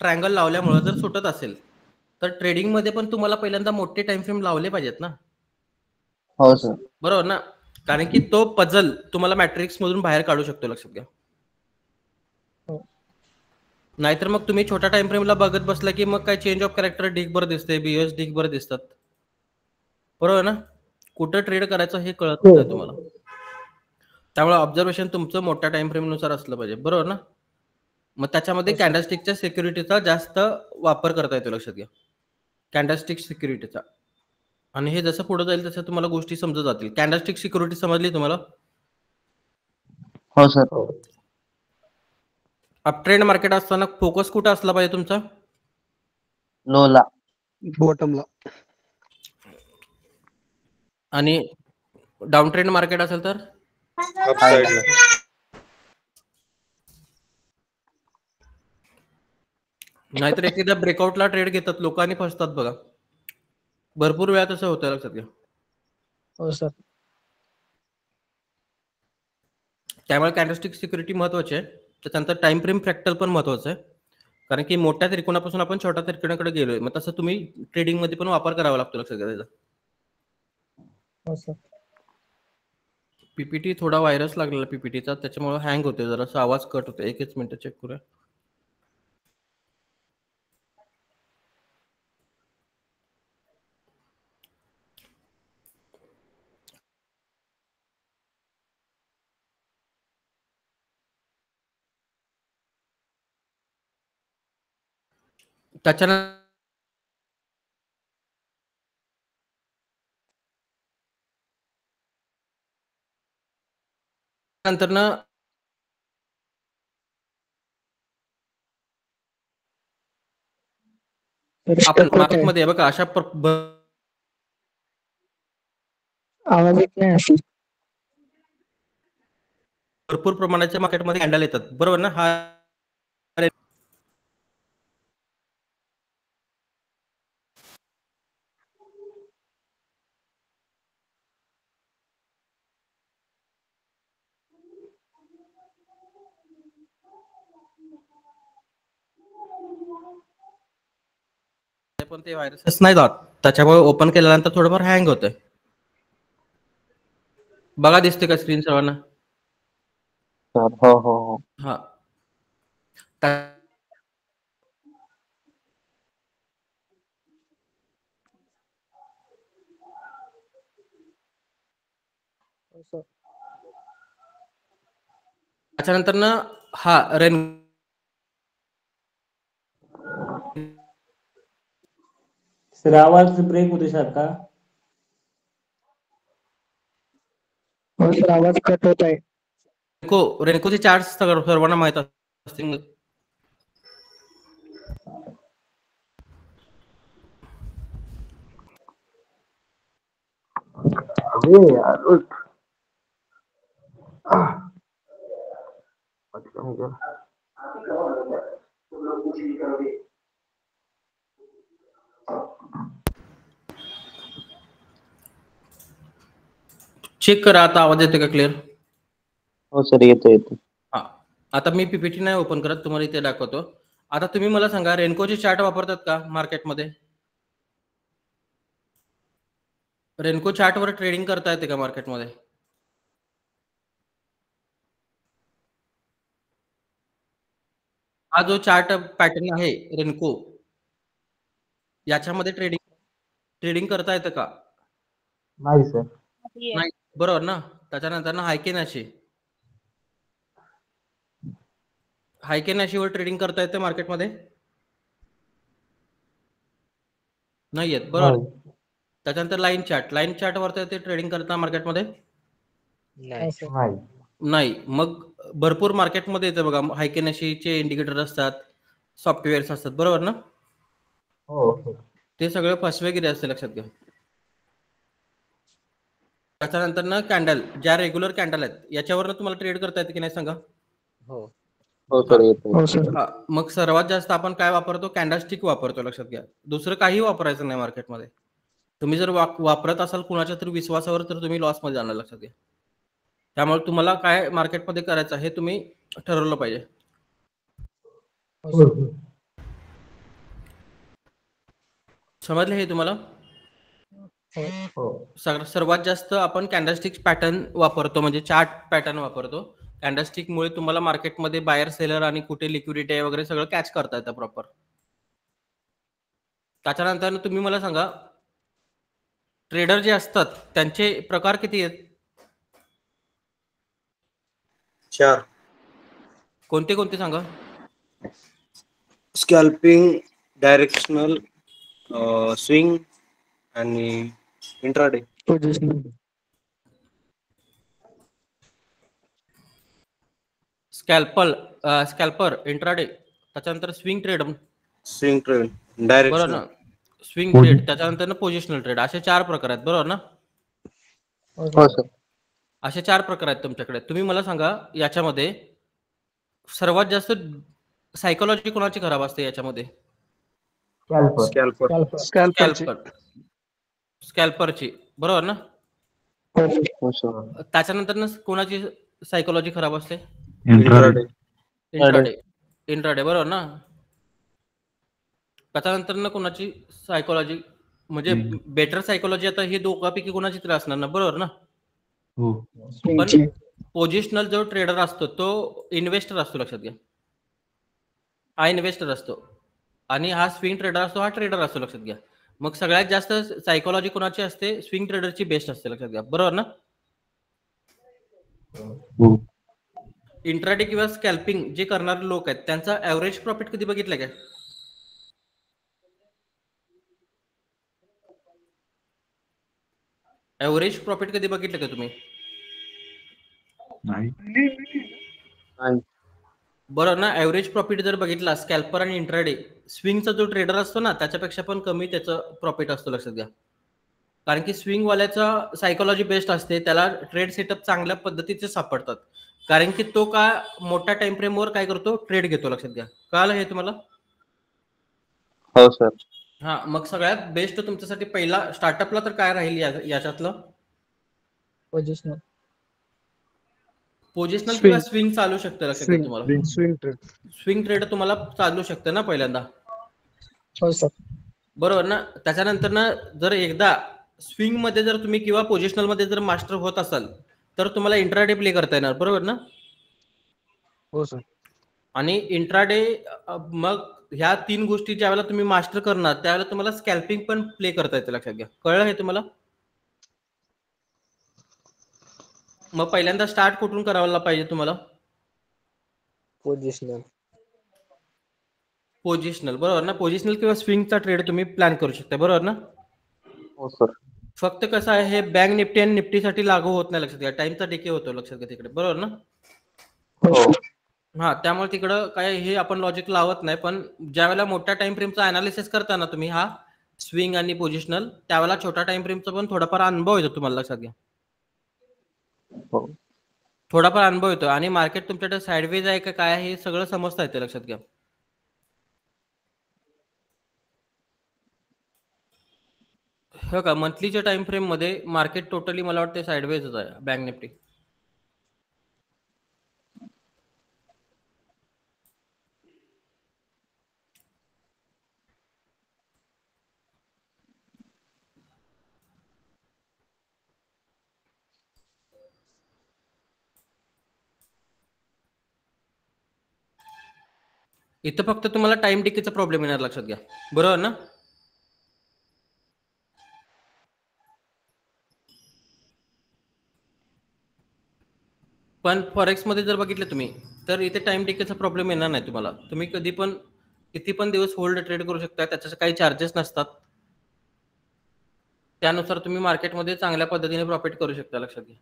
ट्रायंगल लावल्यामुळे जर सुटत असेल तर ट्रेडिंग मध्ये पण तुम्हाला पहिल्यांदा मोठे टाइम फ्रेम लावले पाहिजेत ना. हो सर. बरोबर ना, कारण की तो पझल तुम्हाला मॅट्रिक्स मधून बाहेर काढू शकतो, लक्षात घ्या. नाहीतर मग तुम्ही छोट्या टाइम फ्रेमला बघत बसला की मग काय चेंज ऑफ कॅरेक्टर ढीगभर दिसते, बीएस ढीगभर दिसतात. बरोबर ना, कुठं ट्रेड करायचं हे कळत नाही तुम्हाला. त्यामुळे ऑब्झर्वेशन तुमचं मोठ्या टाइम फ्रेम नुसार असलं पाहिजे. बरोबर ना. मग त्याच्यामध्ये कॅन्डलस्टिकच्या सिक्युरिटीचा जास्त वापर करता येतो, लक्षात घ्या. कॅन्डलस्टिक सिक्युरिटीचा. आणि हे जसं पुढे जाईल तसं तुम्हाला गोष्टी समजत जातील. कॅन्डलस्टिक सिक्युरिटी समजली तुम्हाला? हो सर. अपट्रेंड मार्केट असताना फोकस कुठं असला पाहिजे तुमचा? लोला. बॉटमला. आणि डाऊन ट्रेंड मार्केट असेल तर अप साइडला. नाहीतर एखाद्या ब्रेकआउटला ट्रेड घेतात लोक आणि फसतात बघा. भरपूर वेळा तसं होतं, लक्षात घ्या. हो सर. त्यामुळे कॅन्डलस्टिक सिक्युरिटी महत्वाची आहे. त्याच्यानंतर टाइम फ्रेम फ्रॅक्टल पण महत्वाचं आहे, कारण की मोठ्या त्रिकोणापासून आपण छोट्या त्रिकोणाकडे गेलोय. मग तसं तुम्ही ट्रेडिंग मध्ये पण वापर करावा लागतो, लक्षात घ्या त्याचा. हो सर. पीपीटी थोडा व्हायरस लागलेला पीपीटीचा, त्याच्यामुळे हँग होते, जरासा आवाज कट होते. एकच मिनिट चेक करूया. त्याच्यानंतर ना आपण मार्केटमध्ये बघा अशा आवाज येत नाही. भरपूर प्रमाणाच्या मार्केटमध्ये कॅन्डल येतात, बरोबर ना. हा पण ते व्हायरसेस नाही जात, त्याच्यामुळे ओपन केल्यानंतर थोडंफार हँग होतंय. बघा दिसते का स्क्रीन सर्वांना? सर हो हो हो. हा. त्याच्यानंतर ना हा सर आवाज ब्रेक होतोय सारखा. हो सर, आवाज कट होत आहे. रेनको चार्ट सर्वांना माहित असतील. अरे यार उठ. चेक करा आता आवाज येते का क्लिअर? हो सर येतो. हा. आता मी पीपीटी नाही ओपन करत, तुम्हाला इथे दाखवतो. आता तुम्ही मला सांगा, रेनकोचे चार्ट वापरतात का मार्केटमध्ये? रेनको चार्ट वर ट्रेडिंग करता येते का मार्केटमध्ये? हा जो चार्ट पॅटर्न आहे रेनको, याच्यामध्ये ट्रेडिंग करता येतं का? नाही सर. नाही, बरोबर ना. त्याच्यानंतर ना हायकेनाशीवर ट्रेडिंग करता येते मार्केटमध्ये? नाही येत, बरोबर. त्याच्यानंतर लाईन चार्ट वरती ते ट्रेडिंग करता मार्केटमध्ये? नाही. मग भरपूर मार्केटमध्ये येतं बघा, हायकेनाशीचे इंडिकेटर असतात, सॉफ्टवेअर्स असतात, बरोबर ना. हो सर. ते सगळं फसवेगिरी असते, लक्षात घ्या. त्याच्यानंतर ना कॅन्डल, ज्या रेग्युलर कॅन्डल आहेत याच्यावर तुम्हाला ट्रेड करता येते की नाही सांगा. हो सर, येतो. हो सर. हा, मग सर्वात जास्त आपण काय वापरतो? कॅन्डलस्टिक वापरतो, लक्षात घ्या. दुसरं काही वापरायचं नाही मार्केटमध्ये. तुम्ही जर वापरत असाल कुणाच्या तरी विश्वासावर, तर तुम्ही लॉसमध्ये जाणार, लक्षात घ्या. त्यामुळे तुम्हाला काय मार्केटमध्ये करायचं हे तुम्ही ठरवलं पाहिजे. हो सर. समजलं हे तुम्हाला? हो. सर्वात जास्त आपण कॅन्डलस्टिक पॅटर्न वापरतो, म्हणजे चार्ट पॅटर्न वापरतो. कॅन्डलस्टिकमुळे तुम्हाला मार्केटमध्ये बायर सेलर आणि कुठे लिक्विडिटी आहे वगैरे सगळं कॅच करता येतं प्रॉपर. त्याच्यानंतर तुम्ही मला सांगा, ट्रेडर जे असतात त्यांचे प्रकार किती आहेत? 4. कोणते कोणते सांगा. स्कॅल्पिंग, डायरेक्शनल, स्विंग आणि इंट्राडे. पोझिशनल. स्कॅल्पर, इंट्राडे, त्याच्यानंतर स्विंग ट्रेड, स्विंग ट्रेड, बरोबर डायरेक्शनल. ना, स्विंग ट्रेड, त्याच्यानंतर पोझिशनल ट्रेड, असे 4 प्रकार आहेत, बरोबर ना. हो सर. असे 4 प्रकार आहेत तुमच्याकडे. तुम्ही मला सांगा, याच्यामध्ये सर्वात जास्त सायकोलॉजी कोणाची खराब असते याच्यामध्ये? स्कॅल्पर. स्कॅल्परची. स्कॅल्परची, बरोबर ना. हो सर. त्याच्यानंतर कोणाची सायकोलॉजी खराब असते? इंट्राडे. इंट्राडे, बरोबर ना. त्याच्यानंतर कोणाची सायकोलॉजी, म्हणजे बेटर सायकोलॉजी, आता हे दोघांपैकी कोणाची तरी असणार ना, बरोबर ना. हो. पण पोझिशनल जो ट्रेडर असतो तो इन्व्हेस्टर असतो, लक्षात घ्या. हा इन्व्हेस्टर असतो आणि हा स्विंग ट्रेडर असतो, हा ट्रेडर असतो, लक्षात घ्या. मग सगळ्यात जास्त सायकोलॉजी कोणाची असते? स्विंग ट्रेडरची बेस्ट असते, लक्षात घ्या, बरोबर ना. हो. इंट्राडे किंवा स्कॅल्पिंग जे करणारे लोक आहेत त्यांचा ऍव्हरेज प्रॉफिट कधी बघितलं काय? ऍव्हरेज प्रॉफिट कधी बघितलं का तुम्ही? नाही. बरोबर ना. ऍव्हरेज प्रॉफिट जर बघितला स्कॅल्पर आणि इंट्राडे, स्विंगचा जो ट्रेडर असतो ना त्याच्यापेक्षा पण कमी त्याचं प्रॉफिट असतो, लक्षात घ्या. कारण की स्विंग वाल्याचा सायकोलॉजी बेस्ट असते, त्याला ट्रेड सेटअप चांगल्या पद्धतीचे सापडतात, कारण की तो का मोठ्या टाइम फ्रेमवर काय करतो? ट्रेड घेतो, लक्षात घ्या. कळालं हे तुम्हाला? हो सर. हा, मग सगळ्यात बेस्ट तुमच्यासाठी पहिला स्टार्टअपला तर काय राहील याच्यातलं? पोझिशनल किंवा स्विंग चालू शकतं, लक्षात घ्या तुम्हाला. Swing trade. स्विंग ट्रेड तुम्हाला चालू शकतं ना पहिल्यांदा, हो सर. बरोबर ना. त्याच्यानंतर ना जर एकदा स्विंग मध्ये जर तुम्ही किंवा पोझिशनल मध्ये जर मास्टर होत असाल तर तुम्हाला इंट्राडे प्ले करता येणार, बरोबर ना. हो सर. आणि इंट्राडे, मग ह्या 3 गोष्टी ज्या वेळेला तुम्ही मास्टर करणार त्यावेळेला तुम्हाला स्कॅल्पिंग पण प्ले करता येते, लक्षात घ्या. कळलं हे तुम्हाला? मग पहिल्यांदा स्टार्ट कुठून करायला पाहिजे तुम्हाला? पोझिशनल, बरोबर ना. पोझिशनल किंवा स्विंगचा ट्रेड तुम्ही प्लॅन करू शकता, बरोबर ना. हो सर. फक्त कसं आहे, हे बँक निफ्टी आणि निफ्टीसाठी लागू होत नाही, लक्षात घ्या. टाइमचा डिके होतो, लक्षात घ्या तिकडे, बरोबर ना. हो. हा, त्यामुळे तिकडं काय हे आपण लॉजिक लावत नाही. पण ज्या वेळेला मोठ्या टाइम फ्रेमचा अनालिसिस करताना तुम्ही हा स्विंग आणि पोझिशनल, त्यावेळेला छोटा टाइम फ्रेमचा पण थोडाफार अनुभव येतो तुम्हाला, लक्षात घ्या. हो. थोडाफार अनुभव येतो आणि मार्केट तुमच्याकडे साईडवेज आहे का काय आहे हे सगळं समजता येते, लक्षात घ्या. हो का, मंथलीच्या टाइम फ्रेम मध्ये मार्केट टोटली मला वाटते साईडवेजच आहे बँक निफ्टी. इथं फक्त तुम्हाला टाइम डिकेचा प्रॉब्लेम येणार, लक्षात घ्या, बरोबर ना. पण फॉरेक्स मध्ये जर बघितलं तुम्ही तर इथे टाइम डिकेचा प्रॉब्लेम येणार नाही तुम्हाला. तुम्ही कधी पण किती पण दिवस होल्ड ट्रेड करू शकता, त्याचे काही चार्जेस नसतात. त्यानुसार तुम्ही मार्केटमध्ये चांगल्या पद्धतीने प्रॉफिट करू शकता, लक्षात घ्या.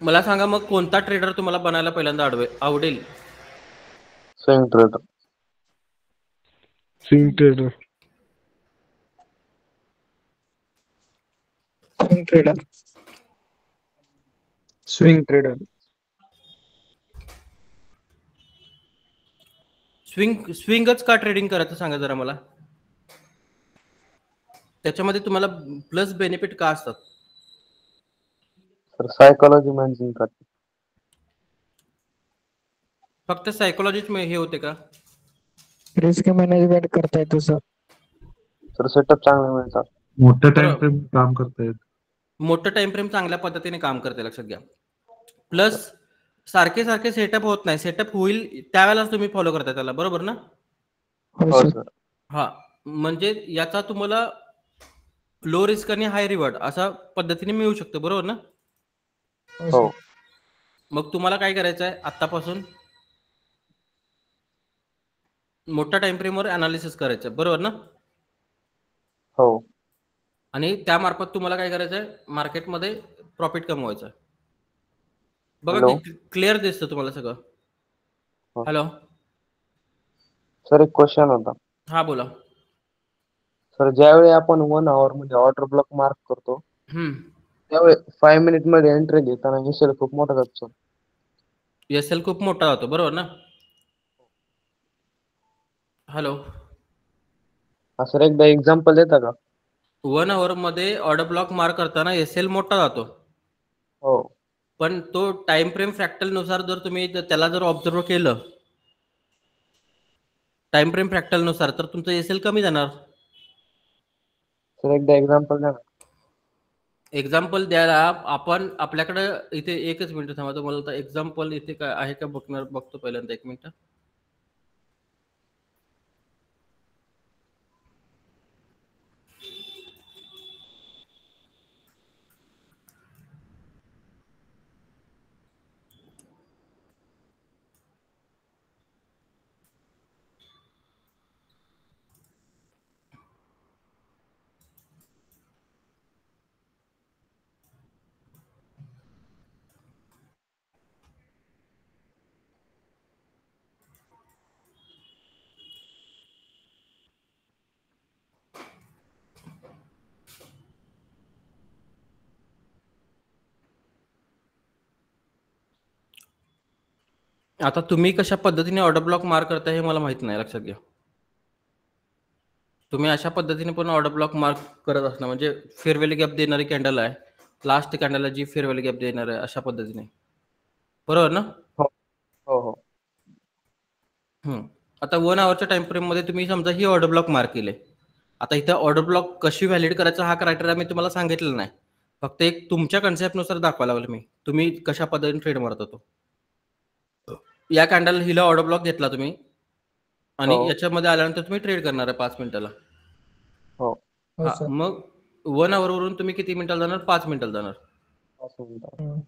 मला सांगा मग कोणता ट्रेडर तुम्हाला बनायला पहिल्यांदा आवडेल? Swing trader. Swing trader. Swing trader. Swing trader. स्विंगच का ट्रेडिंग करायचं सांगा जरा मला. त्याच्यामध्ये तुम्हाला प्लस बेनिफिट का असतात? सर सायकोलॉजी मॅनेजिंग करते. फक्त सायकोलॉजीच हे होते का? रिस्क मॅनेजमेंट करता येतो सर. सर सेटअप चांगले मिळतात. मोठ्या टाइम बरोबर. फ्रेम काम करतायत. मोठं टाइम फ्रेम चांगल्या पद्धतीने काम करते, लक्षात घ्या. प्लस सारखे सेटअप होत नाही, सेटअप होईल त्यावेळेलाच तुम्ही फॉलो करता त्याला, बरोबर ना? हो हो सर. सर. हा, म्हणजे याचा तुम्हाला लो रिस्क आणि हाय रिवॉर्ड अशा पद्धतीने मिळू शकतं, बरोबर ना? हो. मग तुम्हाला काय करायचं आहे, आतापासून मोठ्या टाइम फ्रेमवर अनालिसिस करायचं, बरोबर ना? हो. आणि त्यामार्फत तुम्हाला काय करायचं आहे, मार्केटमध्ये प्रॉफिट कमवायचं. बघा हॅलो. की क्लिअर दिसतं तुम्हाला सगळं. हो. हॅलो. सर एक क्वेश्चन होता. हा बोला. सर ज्यावेळी आपण 1 आवर मध्ये ऑर्डर ब्लॉक मार्क करतो त्यावेळी 5 मिनिट मध्ये एंट्री घेताना एसएल खूप मोठा जातो. एसएल खूप मोठा होतो, बरोबर ना? हॅलो. हा सर एकदा एक्झाम्पल देता का? 1 आवर मध्ये ऑर्डर ब्लॉक मार्क करताना एसएल मोठा जातो. हो. पण तो टाइम फ्रेम फ्रॅक्टल नुसार जर तुम्ही त्याला जर ऑब्झर्व केलं टाइम फ्रेम फ्रॅक्टल नुसार, तर तुमचं एसएल कमी जाणार. सर एकदा एक्झाम्पल द्या ना. एक्झाम्पल द्यायला आपण आपल्याकडे इथे एकच मिनिट थांबा, तुम्हाला एक्झाम्पल इथे काय आहे का बघतो पहिल्यांदा. 1 मिनिट. आता तुम्ही कशा पद्धतीने ऑर्डर ब्लॉक मार्क करता हे मला माहित नाही, लक्षात घ्या. तुम्ही अशा पद्धतीने पण ऑर्डर ब्लॉक मार्क करत असणार, म्हणजे फेअर व्हॅल्यू गॅप देणारी कॅन्डल आहे, लास्ट कॅन्डलला जी फेअर व्हॅल्यू गॅप देणार आहे, अशा पद्धतीने, बरोबर ना? हो हो. आता 1 आवरच्या टाइम फ्रेम मध्ये तुम्ही समजा ही ऑर्डर ब्लॉक मार्क केले. आता इथं ऑर्डर ब्लॉक कशी व्हॅलिड करायचा हा क्रायटेरिया मी तुम्हाला सांगितलेला नाही, फक्त एक तुमच्या कन्सेप्टनुसार दाखवायला लागलो मी, तुम्ही कशा पद्धतीने ट्रेड मारत होतो. या कॅन्डल हिला ऑर्डर ब्लॉक घेतला तुम्ही आणि हो. याच्यामध्ये आल्यानंतर तुम्ही ट्रेड करणार आहे 5 मिनिटाला. हो. हो हा, सर. मग 1 आवरवरून तुम्ही किती मिनिटाला जाणार? 5 मिनिटाला जाणार. 5 मिनिटं. हम्म.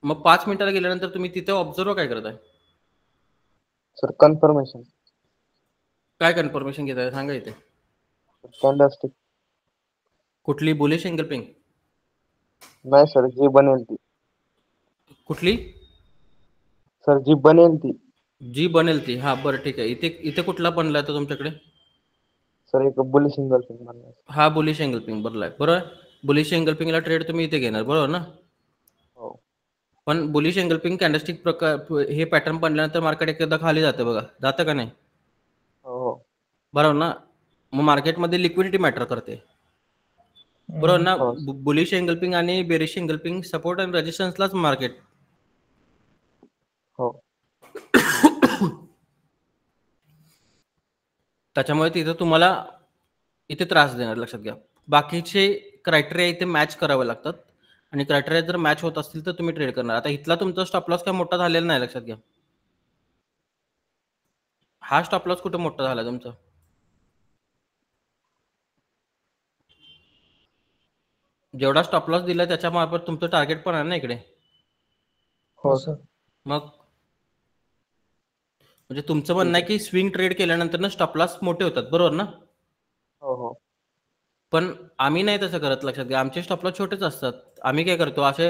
मग 5 मिनिटाला गेल्यानंतर तुम्ही तिथे ऑब्झर्व काय करताय? Sir confirmation. काय कन्फर्मेशन घेताय सांगा इथे. कॅन्डलस्टिक. कुठली बुलिश एंगलपिंग? नाही सर, जी बनेल ती. कुठली? सर जी बनेल ती. जी बनेल ती. हा बरं ठीक आहे. इथे कुठला बनलाय तो तुमच्याकडे? सर एक बुलिश एंगलपिंग बनलाय. हा बुलिश एंगलपिंग बनलाय, बरोबर. बुलिश एंगलपिंगला ट्रेड तुम्ही इथे घेणार, बरोबर ना? हो. पण बुलिश एंगलपिंग कॅन्डलस्टिक प्रकार हे पॅटर्न बनल्यानंतर मार्केट एकदा खाली जातं बघा, जातं का नाही? हो. बरोबर ना? मग मार्केटमध्ये लिक्विडिटी मॅटर करते, बरोबर ना? हो. बुलिश एंगलपिंग आणि बेरिश एंगलपिंग सपोर्ट आणि रेजिस्टन्सलाच मार्केट. हो. त्याच्यामुळे तिथं तुम्हाला इथे त्रास देणार, लक्षात घ्या. बाकीचे क्रायटेरिया इथे मॅच करावे लागतात आणि क्रायटेरिया जर मॅच होत असतील तर तुम्ही ट्रेड करणार. आता इथला तुमचा स्टॉप लॉस काय मोठा झालेला नाही, लक्षात घ्या. हा स्टॉप लॉस कुठे मोठा झाला तुमचा? जेवढा स्टॉप लॉस दिला त्याच्या मार्फत तुमचं टार्गेट पण आहे ना इकडे. हो सर. मग म्हणजे तुमचं म्हणणं आहे की स्विंग ट्रेड केल्यानंतर ना स्टॉप लॉस मोठे होतात, बरोबर ना? हो. हो. पण आम्ही नाही तसं करत, लक्षात घ्या. आमचे स्टॉप लॉस छोटेच असतात. आम्ही काय करतो, असे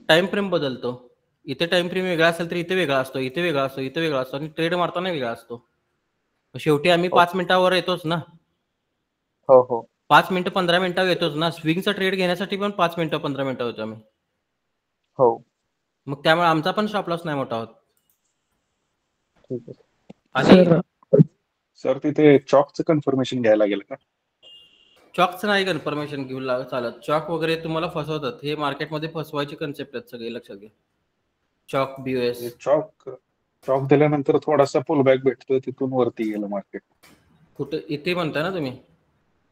टाइम फ्रेम बदलतो. इथे टाइम फ्रेम वेगळा असेल तर इथे वेगळा असतो, इथे वेगळा असतो, इथे वेगळा असतो आणि ट्रेड मारताना वेगळा असतो. शेवटी आम्ही 5 मिनिटावर येतोच ना. हो हो 5 मिनिटं 15 मिनिटावर येतोच ना. स्विंगचा ट्रेड घेण्यासाठी पण 5 मिनिटं 15 मिनिटं होतो आम्ही. हो मग त्यामुळे आमचा पण स्टॉप लॉस नाही मोठा होत. ठीक आहे. आणि सर सर तिथे चॉकचं कन्फर्मेशन घ्यायला लागेल का? चॉकचं नाही कन्फर्मेशन घेऊन चालत. चॉक वगैरे तुम्हाला फसवतात. हे मार्केटमध्ये फसवायची कन्सेप्ट आहेत सगळे, लक्षात घ्या. चॉक बीओएस चॉक दिल्यानंतर थोडासा पुलबॅक भेटतो, तिथून वरती गेलं मार्केट. कुठे इथे म्हणताय ना तुम्ही.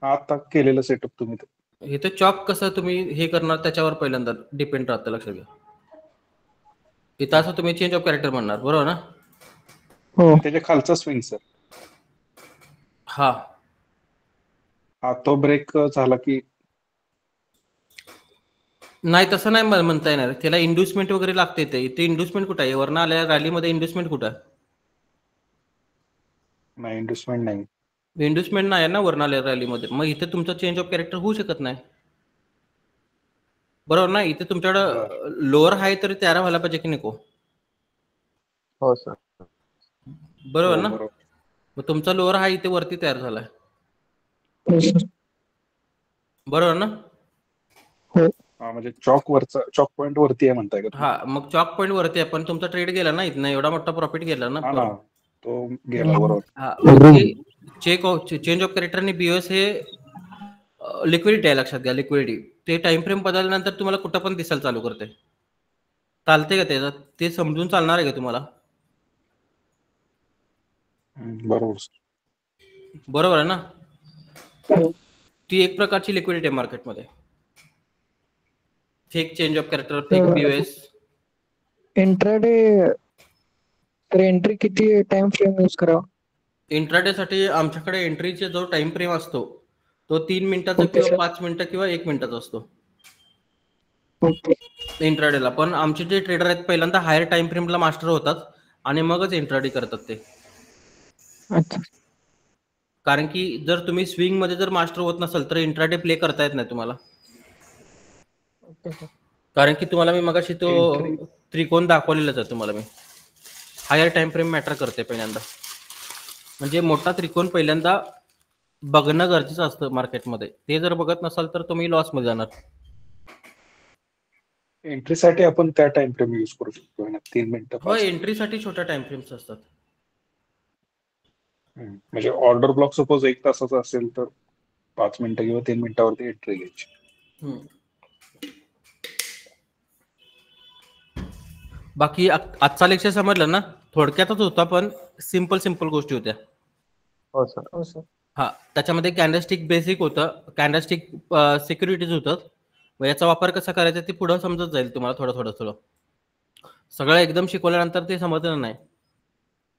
आता केलेलं सेटअप तुम्ही ते. इथे चॉक कसं तुम्ही हे करणार त्याच्यावर पहिल्यांदा डिपेंड राहतं, लक्षात घ्या. इथं असं तुम्ही चेंज ऑफ कॅरेक्टर म्हणणार, बरोबर ना. हो त्याच्या खालचा स्विंग सर, हा हा तो ब्रेक झाला की नाही, तसं नाही म्हणता येणार. त्याला इंड्युसमेंट वगैरे लागते. इथे इंड्युसमेंट कुठं आहे? वरनं आल्या रॅलीमध्ये इंड्युसमेंट कुठं आहे? नाही, इन्व्हेस्टमेंट नाही. इंड्युसमेंट नाही ना वरनं आल्या रॅलीमध्ये. मग इथे तुमचा चेंज ऑफ कॅरेक्टर होऊ शकत नाही, बरोबर ना. इथे तुमच्याकडं लोअर हाय तरी तयार व्हायला पाहिजे की नको, हो सर. बरोबर हो, ना. बरोबर. मग तुमचा लोअर हाय इथे वरती तयार झालाय, हो सर. बरोबर ना. हा, म्हणजे चॉक पॉइंट वरती आहे म्हणताय का तुम्ही? हा, मग चॉक पॉईंट वरती आहे, पण तुमचा ट्रेड गेला ना इथनं, एवढा मोठा प्रॉफिट गेला ना. हा ना, तो गेला बरोबर. हा, चेंज ऑफ कॅरेक्टर आणि बीओएस हे लिक्विडिटी आहे, लक्षात घ्या. लिक्विडिटी ते टाइम फ्रेम बदलल्यानंतर तुम्हाला कुठं पण दिसायला चालू करते. चालते का त्याचं? ते समजून चालणार आहे का तुम्हाला? बरोबर सर. बरोबर आहे ना. हो. ती एक प्रकारची लिक्विडिटी आहे मार्केटमध्ये. Fake change of character, fake तर बीओएस. इंट्राडे तर एंट्री किती टाइम फ्रेम यूज करावा? इंट्राडे साठी आमच्याकडे एंट्रीचे जो टाइम फ्रेम असतो तो 3 मिनिटाचा ओके किंवा सर. 5 मिनिटं किंवा 1 मिनिटाचा असतो ओके. इंट्राडेला. पण आमचे जे ट्रेडर आहेत पहिल्यांदा हायर टाइम फ्रेमला मास्टर होतात आणि मगच इंट्राडे करतात ते. अच्छा. कारण की जर तुम्ही स्विंग मध्ये जर मास्टर होत नसाल तर इंट्राडे प्ले करता येत नाही तुम्हाला. Okay sir. कारण की तुम्हाला मी मगाशी तो Entry. त्रिकोण दाखवलेलाच आहे तुम्हाला मी. हायर टाइम फ्रेम मॅटर करते पहिल्यांदा. म्हणजे मोठा त्रिकोण पहिल्यांदा बघणं गरजेचं असतं मार्केटमध्ये. ते जर बघत नसाल तर तुम्ही लॉस मध्ये जाणार. एंट्रीसाठी आपण त्या टाइम फ्रेम यूज करू शकतो ना, 3 मिनिटं हो, 5 एंट्रीसाठी छोट्या टाइम फ्रेम्स असतात. म्हणजे ऑर्डर ब्लॉक सपोज 1 तासाचा असेल तर 5 मिनिटं किंवा 3 मिनिटावरती एंट्री घ्यायची. बाकी आजचा लेक्चर समजलं ना, थोडक्यातच होता पण सिंपल गोष्टी होत्या. हो सर. हो सर. हा, त्याच्यामध्ये कॅन्डलस्टिक बेसिक होतं, कॅन्डलस्टिक सिक्युरिटीज होतं. मग याचा वापर कसा करायचा ते पुढे समजत जाईल तुम्हाला थोडं. सगळं एकदम शिकवल्यानंतर ते समजलं नाही.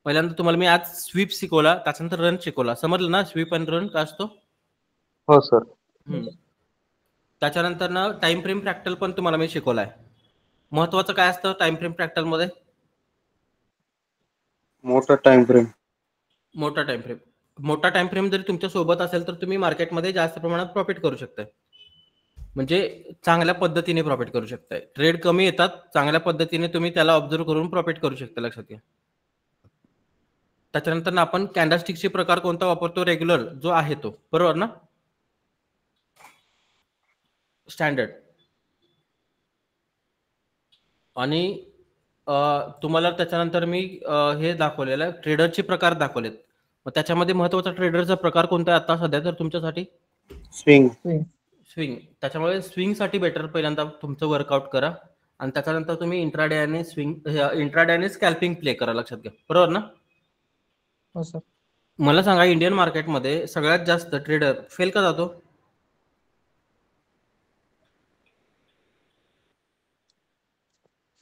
पहिल्यांदा तुम्हाला मी आज स्वीप शिकवला, त्याच्यानंतर रन शिकवला. समजलं ना स्वीप आणि रन का असतो? हो सर. त्याच्यानंतर ना टाइम फ्रेम फ्रॅक्टल पण तुम्हाला मी शिकवलाय. महत्वाचं काय असतं टाइम फ्रेम फ्रॅक्टल मध्ये? मोठा टाइम फ्रेम. मोठा टाइम फ्रेम जरी तुमच्या सोबत असेल तर तुम्ही मार्केटमध्ये जास्त प्रमाणात प्रॉफिट करू शकताय. म्हणजे चांगल्या पद्धतीने प्रॉफिट करू शकताय. ट्रेड कमी येतात, चांगल्या पद्धतीने तुम्ही त्याला ऑब्झर्व करून प्रॉफिट करू शकता, लक्षात घ्या. त्याच्यानंतर आपण कॅन्डलस्टिकचे प्रकार कोणता वापरतो? रेग्युलर जो आहे तो, बरोबर ना. स्टँडर्ड. आणि तुम्हाला त्याच्यानंतर मी हे दाखवलेलं आहे, ट्रेडरचे प्रकार दाखवलेत. मग त्याच्यामध्ये महत्वाचा ट्रेडरचा प्रकार कोणता आहे आता सध्या तर तुमच्यासाठी? स्विंग. स्विंग. त्याच्यामुळे स्विंग साठी बेटर पहिल्यांदा तुमचं वर्कआउट करा आणि त्याच्यानंतर तुम्ही इंट्राडे आणि स्कॅल्पिंग प्ले करा, लक्षात घ्या. बरोबर ना. हो सर. मला सांगा, इंडियन मार्केटमध्ये सगळ्यात जास्त ट्रेडर फेल का जातो?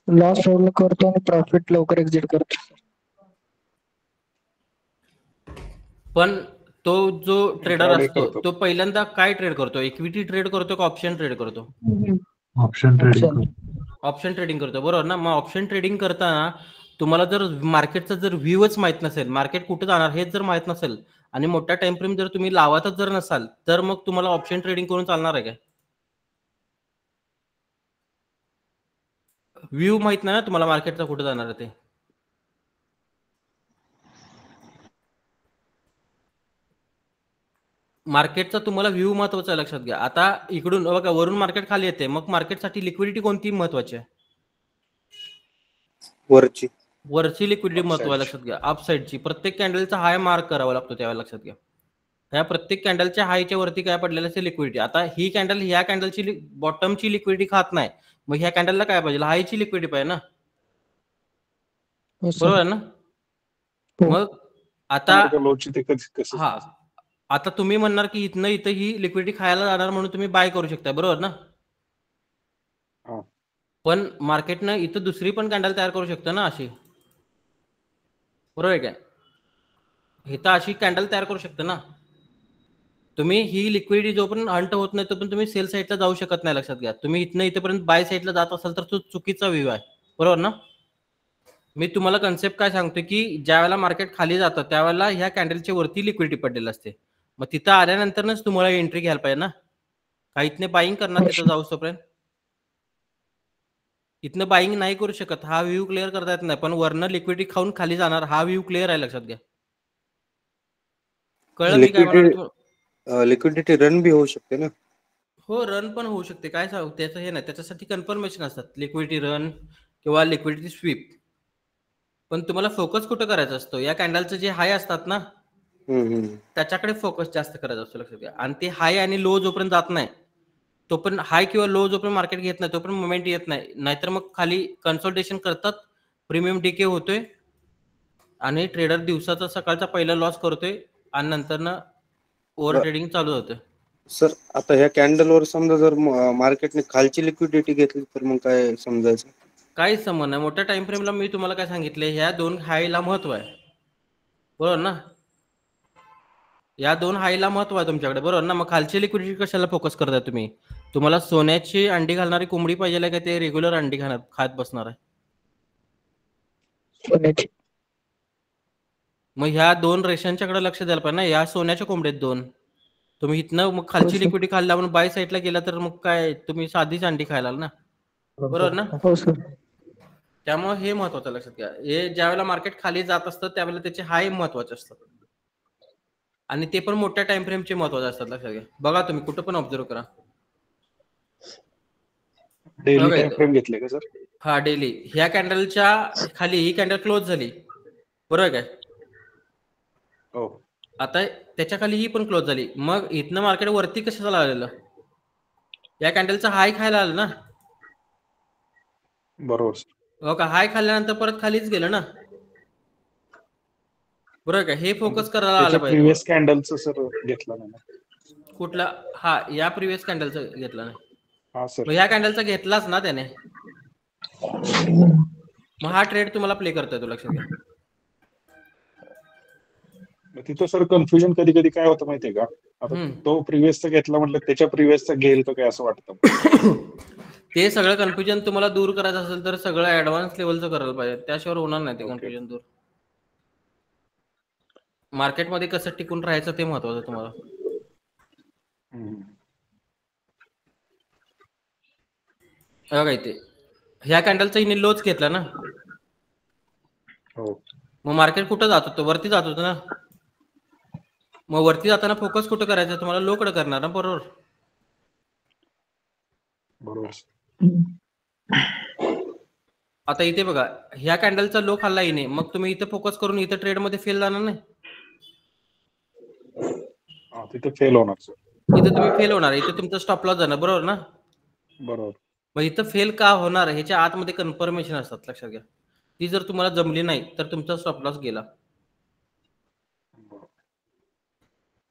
लॉस होल्ड करतो आणि प्रॉफिट लवकर एक्झिट करतो. पण तो जो ट्रेडर Intraday असतो करतो. तो पहिल्यांदा काय ट्रेड करतो? इक्विटी ट्रेड करतो का ऑप्शन ट्रेड करतो? ऑप्शन. ऑप्शन ट्रेडिंग करतो, बरोबर ना. मग ऑप्शन ट्रेडिंग करताना तुम्हाला जर मार्केटचा जर व्ह्यूच माहित नसेल, मार्केट कुठे जाणार हेच जर माहित नसेल आणि मोठा टाइम फ्रेम जर तुम्ही लावतच जर नसाल तर मग तुम्हाला ऑप्शन ट्रेडिंग करून चालणार आहे काय? व्ह्यू माहित नाही ना तुम्हाला मार्केटचा कुठे जाणार आहे ते. मार्केटचा तुम्हाला व्ह्यू महत्वाचा आहे, लक्षात घ्या. आता इकडून बघा वरून मार्केट खाली येते, मग मार्केटसाठी लिक्विडिटी कोणती महत्वाची आहे? वरची लिक्विडिटी महत्व आहे, लक्षात घ्या. अपसाईडची प्रत्येक कॅन्डलचा हाय मार्क करावा लागतो त्यावेळेला, लक्षात घ्या. ह्या प्रत्येक कॅन्डलच्या हायच्या वरती काय पडलेलं असते लिक्विडिटी. आता ही कॅन्डल ह्या कॅन्डलची बॉटमची लिक्विडिटी खात नाही, मग ह्या कॅन्डलला काय पाहिजे? हायची लिक्विडिटी पाहिजे ना, हो सर. बरोबर आहे ना? हो. मग आता लोची ते कसं हा, आता तुम्ही म्हणणार की इथनं इथं ही लिक्विडिटी खायला जाणार म्हणून तुम्ही बाय करू शकता, बरोबर ना? हा. पण मार्केटनं इथं दुसरी पण कॅन्डल तयार करू शकतं ना अशी, बरोबर आहे काय? इथं अशी कॅन्डल तयार करू शकतं ना तुम्ही. ही लिक्विडिटी जोपर्यंत हंट होत नाही तोपर्यंत तुम्ही सेल साईडला जाऊ शकत नाही, लक्षात घ्या. तुम्ही इथनं इथपर्यंत बाय साईडला जात असाल तर तो चुकीचा व्ह्यू आहे, बरोबर ना? मी तुम्हाला कन्सेप्ट काय सांगतो की ज्या वेळेला मार्केट खाली जातं त्यावेळेला ह्या कॅन्डलच्या वरती लिक्विडिटी पडलेली असते, मग तिथं आल्यानंतरच तुम्हाला एंट्री घ्यायला पाहिजे ना. काही इथने बाईंग करणार तिथं जाऊ तोपर्यंत? इथनं बाईंग नाही करू शकत, हा व्ह्यू क्लिअर करता येत नाही. पण वरनं लिक्विडिटी खाऊन खाली जाणार, हा व्ह्यू क्लिअर आहे, लक्षात घ्या. कळलं मी काय म्हणालो? लिक्विडिटी रन बी होऊ शकते ना. हो, रन पण होऊ शकते, काय सांगू त्याचं हे नाही. त्याच्यासाठी कन्फर्मेशन असतात, लिक्विडिटी रन किंवा लिक्विडिटी स्वीप. पण तुम्हाला फोकस कुठं करायचा असतो? या कॅन्डलचे जे हाय असतात ना त्याच्याकडे फोकस जास्त करायचा असतो, लक्षात घ्या. आणि ते हाय आणि लो जोपर्यंत जात नाही तोपर्यंत, हाय किंवा लो जोपर्यंत मार्केट घेत नाही तोपर्यंत मुवमेंट येत नाही. नाहीतर मग खाली कन्सल्टेशन करतात, प्रीमियम डीके होतोय आणि ट्रेडर दिवसाचा सकाळचा पहिला लॉस करतोय आणि नंतर ना ओव्हर ट्रेडिंग चालू होतं. सर आता ह्या कॅन्डलवर समजा जर मार्केटने खालची लिक्विडिटी घेतली तर मग काय समजायचं? काहीच संबंध नाही. मोठ्या टाइम फ्रेमला मी तुम्हाला काय सांगितले, ह्या दोन हायला महत्व आहे, बरोबर ना? या दोन हायला महत्व आहे तुमच्याकडे, बरोबर ना? मग खालची लिक्विडिटी कशाला फोकस करताय तुम्ही? तुम्हाला सोन्याची अंडी घालणारी कोंबडी पाहिजे का ते रेग्युलर अंडी खात बसणार आहे? सोन्याची. मग ह्या दोन रेषांच्याकडे लक्ष द्यायला पाहिजे ना. या सोन्याच्या कोंबड्यात दोन, तुम्ही इथनं मग खालची लिक्विडिटी खाल्ला म्हणून बाय साईडला गेला तर मग काय तुम्ही साधीच अंडी खायला ना, बरोबर ना? हो सर. त्यामुळे हे महत्वाचं, लक्षात घ्या. हे ज्या वेळेला मार्केट खाली जात असतं त्यावेळेला त्याचे हाय महत्वाचे असतात आणि ते पण मोठ्या टाइम फ्रेमचे महत्वाचे असतात, लक्षात घ्या. बघा तुम्ही कुठं पण ऑब्झर्व करा. डेली टाइम फ्रेम घेतले का सर? हा, डेली. ह्या कॅन्डलच्या खाली ही कॅन्डल क्लोज झाली, बरोबर काय? हो. आता त्याच्या खाली ही पण क्लोज झाली, मग इथनं मार्केट वरती कशाला आलेलं? या कॅन्डलचा हाय खायला आलं ना, बरोबर. हो का? हाय खाल्ल्यानंतर परत खालीच गेलं ना, बरोबर का? हे फोकस करायला आलं पाहिजे. प्रिव्हियस कॅन्डलचं सर घेतला नाही कुठला? हा, या प्रिव्हियस कॅन्डलचा घेतला नाही. हा सर. मग ह्या कॅन्डलचा घेतलाच ना त्याने, मग हा ट्रेड तुम्हाला प्ले करता येतो, लक्षात घ्या. तिथं सर कन्फ्युजन कधी कधी काय होतं माहितीये का? आता तो प्रिव्हियसचा घेतला म्हटलं त्याच्या प्रिव्हियसचा घेईल का काय असं वाटतं. ते सगळं कन्फ्युजन तुम्हाला दूर करायचं असेल तर सगळं ऍडव्हान्स लेवलचं करायला पाहिजे, त्याशिवाय होणार नाही ते कन्फ्युजन दूर. मार्केटमध्ये कसं टिकून राहायचं ते महत्वाचं तुम्हाला. बघा इथे ह्या कॅन्डलचा हिने लोच घेतला ना, मग मार्केट कुठं जात होतं? वरती जात होतं ना. मग वरती जाताना फोकस कुठं करायचं? तुम्हाला लो कडे करणार ना, बरोबर? आता इथे बघा, ह्या कॅन्डलचा लो खाल्ला हिने, मग तुम्ही इथे फोकस करून इथे ट्रेड मध्ये फेल जाणार नाही? तिथे फेल होणार सर. इथे तुम्ही फेल होणार, इथे तुमचा स्टॉप लॉस जाणार, बरोबर ना? बरोबर. मग इथं फेल का होणार ह्याच्या आतमध्ये कन्फर्मेशन असतात, लक्षात घ्या. ती जर तुम्हाला जमली नाही तर तुमचा स्टॉप लॉस गेला.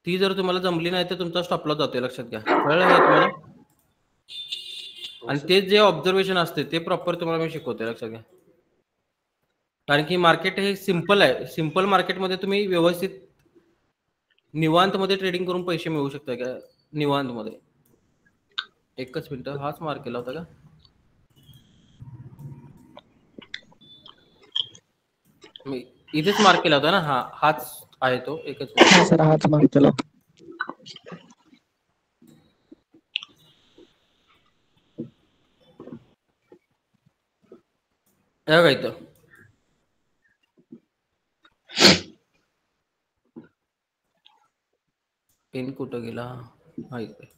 ती जर तुम्हाला जमली नाही तर तुमचा स्टॉप लॉस जातोय, लक्षात घ्या. कळलं हे तुम्हाला? आणि ते जे ऑब्झर्वेशन असते ते प्रॉपर तुम्हाला मी शिकवते, लक्षात घ्या. कारण की मार्केट हे सिंपल आहे. सिंपल मार्केटमध्ये तुम्ही व्यवस्थित निवांत मध्ये ट्रेडिंग करून पैसे मिळवू शकता का? निवांत मध्ये. एकच मिनिट, हाच मार्क केला होता का? मी इथेच मार्क केला होता ना. हा, हाच आहे तो. एकच मिनिट सर, हाच मार्क केला. बघा इथं पेन कुठं गेला, हा इथे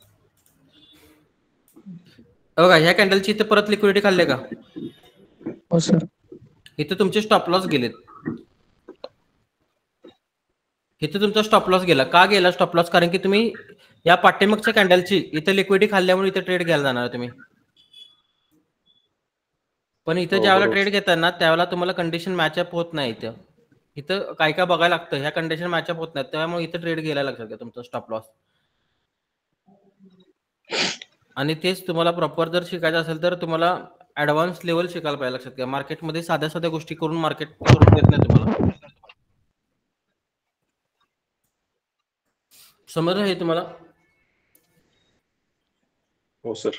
बघा. ह्या कॅन्डलची इथे परत लिक्विडिटी खाल्ले का? हो सर. इथे तुमचे स्टॉप लॉस गेलेत. इथे तुमचा स्टॉप लॉस गेला. का गेला स्टॉप लॉस? कारण की तुम्ही या पाठीमागच्या कॅन्डलची इथे लिक्विडिटी खाल्ल्यामुळे इथे ट्रेड घ्यायला जाणार तुम्ही. पण इथं ज्यावेळेला ट्रेड घेताना त्यावेळेला तुम्हाला कंडिशन मॅचअप होत नाही. इथं काय काय बघायला लागतं, ह्या कंडिशन मॅचअप होत नाही, त्यामुळे इथं ट्रेड घ्यायला लागतं तुमचा स्टॉप लॉस. आणि तेच तुम्हाला प्रॉपर जर शिकायचं असेल तर तुम्हाला ऍडव्हान्स लेवल शिकायला पाहिजे. लक्षात घ्या, मार्केटमध्ये साध्या साध्या गोष्टी करून मार्केट करून देत नाही तुम्हाला. समजलं हे तुम्हाला? हो सर.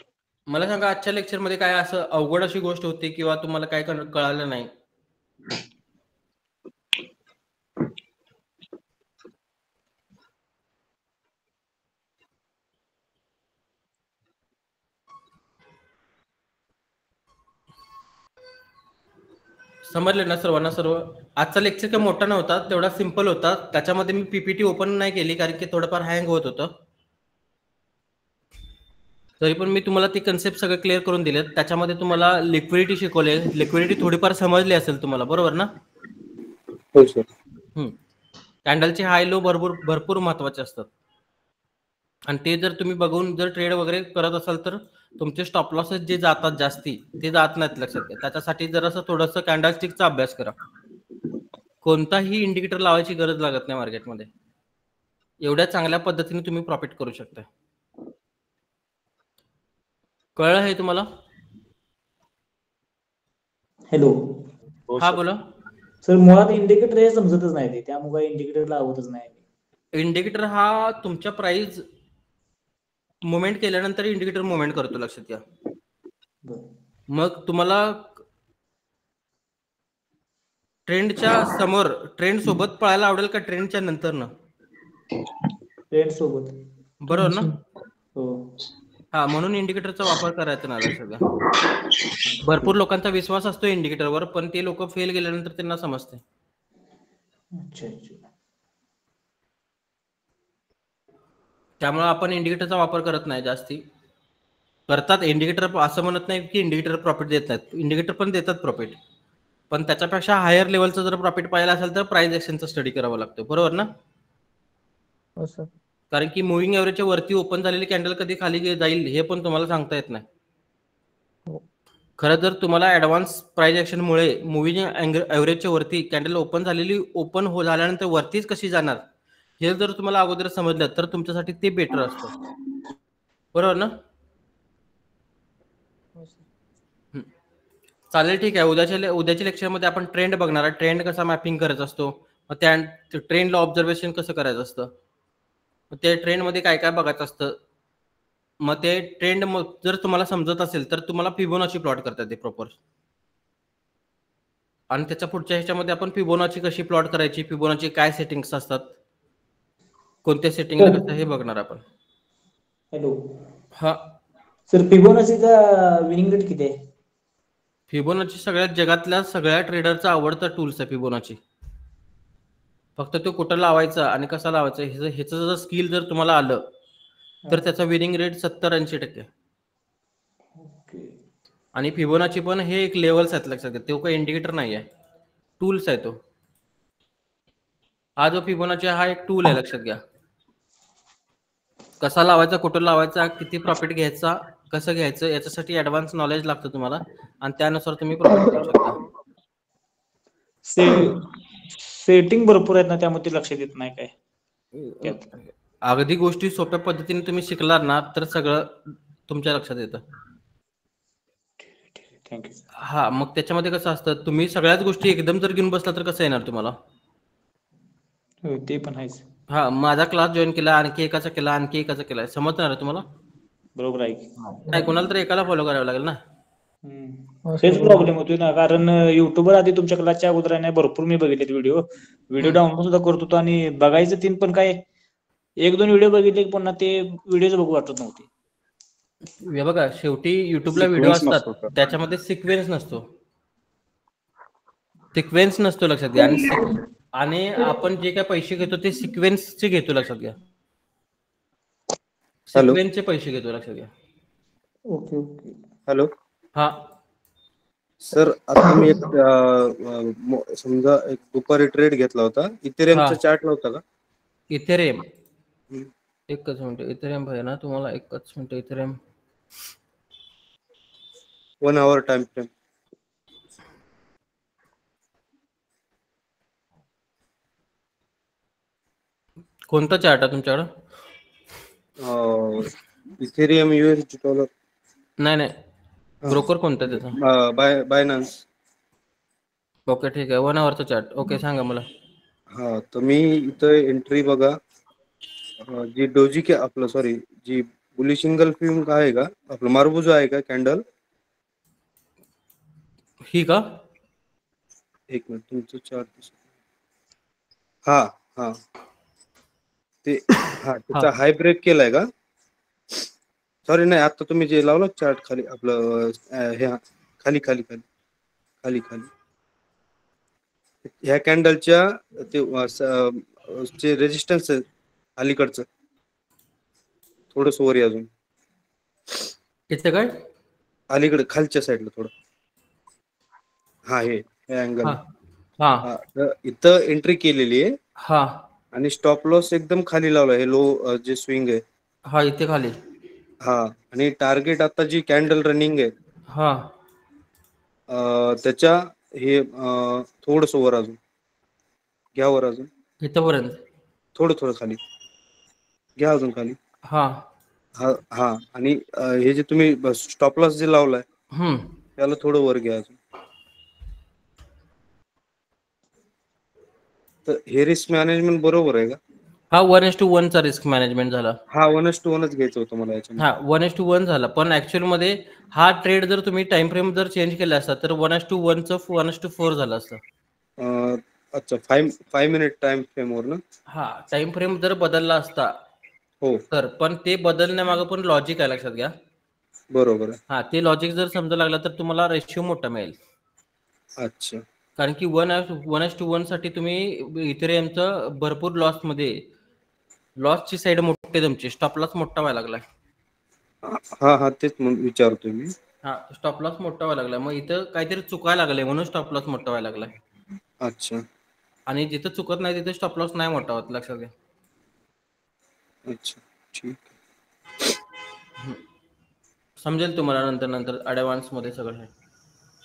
मला सांगा, आजच्या लेक्चरमध्ये काय असं अवघड अशी गोष्ट होती किंवा तुम्हाला काय कळालं नाही? समजले ना सर्वांना? सर्व आजचा लेक्चर काही मोठा नव्हता, तेवढा सिंपल होता. त्याच्यामध्ये मी पीपीटी ओपन नाही केली कारण की थोडंफार हँग होत होतं. तरी पण मी तुम्हाला ती कन्सेप्ट सगळं क्लिअर करून दिले. त्याच्यामध्ये तुम्हाला लिक्विडिटी शिकवले, लिक्विडिटी थोडीफार समजली असेल तुम्हाला, बरोबर ना? हो सर. कॅन्डलचे हाय लो भरपूर महत्वाचे असतात आणि ते जर तुम्ही बघून जर ट्रेड वगैरे करत असाल तर तुमचे स्टॉप लॉसेस जे जातात जास्ती ते जात नाहीत. लक्षात घ्या, त्याच्यासाठी जर असं थोडंसं कॅन्डलस्टिकचा अभ्यास करा. कोणताही इंडिकेटर लावायची गरज लागत नाही मार्केटमध्ये. एवढ्या चांगल्या पद्धतीने तुम्ही प्रॉफिट करू शकता. कळलं हे तुम्हाला? हॅलो. हा बोला सर. मुळात इंडिकेटर हे समजतच नाही ते, त्यामुळे इंडिकेटर लावतच नाही. इंडिकेटर हा तुमच्या प्राइस मुवमेंट केल्यानंतर इंडिकेटर मुवमेंट करतो. लक्षात घ्या. मग तुम्हाला ट्रेंडच्या समोर ट्रेंड सोबत पळायला आवडेल का ट्रेंडच्या नंतरनं? ट्रेंड सोबत. बरोबर ना? हो. हा, म्हणून इंडिकेटरचा वापर करायचा ना. सगळं भरपूर लोकांचा विश्वास असतो इंडिकेटरवर, पण ते लोक फेल गेल्यानंतर त्यांना समजते. अच्छा अच्छा. त्यामुळे आपण इंडिकेटरचा वापर करत नाही जास्ती. करतात इंडिकेटर, असं म्हणत नाही की इंडिकेटर प्रॉफिट देत नाहीत, इंडिकेटर पण देतात प्रॉफिट. पण त्याच्यापेक्षा हायर लेवलचं जर प्रॉफिट पाहिजे असेल तर प्राइस एक्शनचा स्टडी करावा लागतो. बरोबर ना? हो सर. कारण की मुव्हिंग एव्हरेजच्या वरती ओपन झालेली कॅन्डल कधी खाली जाईल हे पण तुम्हाला सांगता येत नाही. खरं तर तुम्हाला ऍडव्हान्स प्राइस ऍक्शनमुळे मुव्हिंग एव्हरेजच्या वरती कॅन्डल ओपन झालेली झाल्यानंतर वरतीच कशी जाणार हे जर तुम्हाला अगोदर समजलं तर तुमच्यासाठी ते बेटर असतं. बरोबर ना? चालेल, ठीक आहे. उद्याच्या लेक्चरमध्ये आपण ट्रेंड बघणार. ट्रेंड कसा मॅपिंग करायचा असतो, मग त्या ट्रेंडला ऑब्झर्वेशन कसं करायचं असतं, मग ते ट्रेंडमध्ये काय काय बघायचं असतं. मग ते ट्रेंड जर तुम्हाला समजत असेल तर तुम्हाला फिबोनाची प्लॉट करता येते प्रॉपर. आणि त्याच्या पुढच्या ह्याच्यामध्ये आपण फिबोनाची कशी प्लॉट करायची, फिबोनाची काय सेटिंग्स असतात, कोणत्या सेटिंगला कसं हे बघणार आपण. हॅलो. हा सर, फिबोनाचीचा विनिंग रेट किती आहे? फिबोनाची सगळ्यात जगातल्या सगळ्या ट्रेडरचा आवडता टूल्स आहे फिबोनाची. फक्त तो कुठं लावायचा आणि कसा लावायचा ह्याचं जर स्किल जर तुम्हाला आलं तर त्याचा विनिंग रेट 70-80%. आणि फिबोनाची पण हे एक लेवल्स आहेत. लक्षात घ्या, तो काही इंडिकेटर नाही आहे, टूल्स आहे तो. हा जो फिबोनाची हा एक टूल आहे. लक्षात घ्या, कसा लावायचा, कुठं लावायचा, किती प्रॉफिट घ्यायचा, कसं घ्यायचं, याच्यासाठी ऍडव्हान्स नॉलेज लागतं तुम्हाला आणि त्यानुसार तुम्ही प्रॉफिट करू शकता. सेटिंग भरपूर आहेत ना, त्यामध्ये लक्षात येत नाही काय. अगदी गोष्टी सोप्या पद्धतीने तुम्ही शिकलात ना तर सगळं तुमच्या लक्षात येतं. थँक्यू. हा, मग त्याच्यामध्ये कसं असतं, तुम्ही सगळ्याच गोष्टी एकदम जर घेऊन बसला तर कसं येणार तुम्हाला? ते पण आहेच. हा, माझा क्लास जॉईन केला, आणखी एकाचा केला, आणखी एकाचा केला, समजणार आहे तुम्हाला? बरोबर आहे. काय, कोणाला तर एकाला फॉलो करावं लागेल ना. हेच प्रॉब्लेम होतोय ना, कारण युट्यूबवर आधी तुमच्या क्लासच्या अगोदर नाही भरपूर मी बघितले व्हिडिओ डाउनलोड सुद्धा करत होतो आणि बघायचं तीन, पण काय 1-2 व्हिडिओ बघितले पुन्हा ते व्हिडिओच बघू वाटत नव्हते. बघा, शेवटी युट्यूबला व्हिडिओ असतात त्याच्यामध्ये सिक्वेन्स नसतो. सिक्वेन्स नसतो लक्षात घ्या. आणि आपण जे काय पैसे घेतो ते सिक्वेन्सचे घेतो लक्षात घ्या. सिक्वेन्सचे पैसे घेतो लक्षात घ्या. Okay okay. हॅलो हा सर, आता मी एक समजा एक दुपारी ट्रेड घेतला होता. इथेरियमचा चार्ट नव्हता का? इथेरियम एकच मिनिट. इथेरियम आहे ना तुम्हाला, एकच minute. Ethereum 1 hour time frame. कोणता चार्ट आहे तुमच्याकडं? Ethereum USD dollar. नाही ब्रोकर कोणता त्याचा? बायनान्स. ओके ठीक आहे. 1 hourचा चार्ट. ओके सांगा मला. हा, तर मी इथं एंट्री बघा, जी डोजी के आपलं सॉरी जी बुलिश सिंगल फिल्म आहे का, आपलं मारुबुजो आहे का कॅन्डल ही का? एक मिनिट, तुमचं चार्ट. हा हा ते हा त्याचा हाय ब्रेक केलाय का? सॉरी नाही, आता तुम्ही जे लावलं चार्ट खाली आपलं हे खाली खाली खाली खाली खाली ह्या कॅन्डलच्या ते रेजिस्टन्स आहे अलीकडचं थोडंसं वर आहे अजून. इथे काय अलीकडे खालच्या साईडला थोडं. हा हे अँगल. हा इथं एंट्री केलेली आहे. हा आणि स्टॉप लॉस एकदम खाली लावला. हे लो जे स्विंग आहे हा इथे खाली. हा, आणि टार्गेट आता जी कॅन्डल रनिंग आहे हा त्याच्या हे थोडंसं वर अजून घ्या, वर अजून इथपर्यंत थोडं खाली घ्या, अजून खाली. हा हा हा, आणि हे जे तुम्ही स्टॉप लॉस जे लावलाय त्याला थोडं वर घ्या अजून. तर हे रिस्क मॅनेजमेंट बरोबर आहे का? हा 1:1 चा रिस्क मॅनेजमेंट झाला. हा 1:1 घ्यायचं होतं मला याच्यामध्ये. हा 1:1 झाला, पण ऍक्च्युअल मध्ये हा ट्रेड जर तुम्ही टाइम फ्रेम जर चेंज केला असता तर 1:1 चं 1:4 झालं असतं. अच्छा, 5 मिनिट टाइम फ्रेम वर ना? हा, टाइम फ्रेम जर बदलला असता हो तर, पण ते बदलण्यामागं पण लॉजिक आहे लक्षात घ्या. बरोबर आहे. हा, ते लॉजिक जर समजा लागला तर तुम्हाला रेशिओ मोठा मिळेल. अच्छा, कारण की 1:1 साठी तुम्ही इथेरियमचं भरपूर लॉसची साईड मोठी, तुमची स्टॉप लॉस मोठा व्हायला लागलाय. हा हा, तेच विचारतोय मी. हा, स्टॉप लॉस मोठा व्हायला लागलाय. मग इथं काहीतरी चुकायला लागलंय म्हणून स्टॉप लॉस मोठा व्हायला लागलाय. अच्छा आणि जिथं चुकत नाही तिथे स्टॉप लॉस नाही मोठा होत, लक्षात घ्या. अच्छा, ठीक. समजेल तुम्हाला नंतर ऍडव्हान्स मध्ये सगळं हे.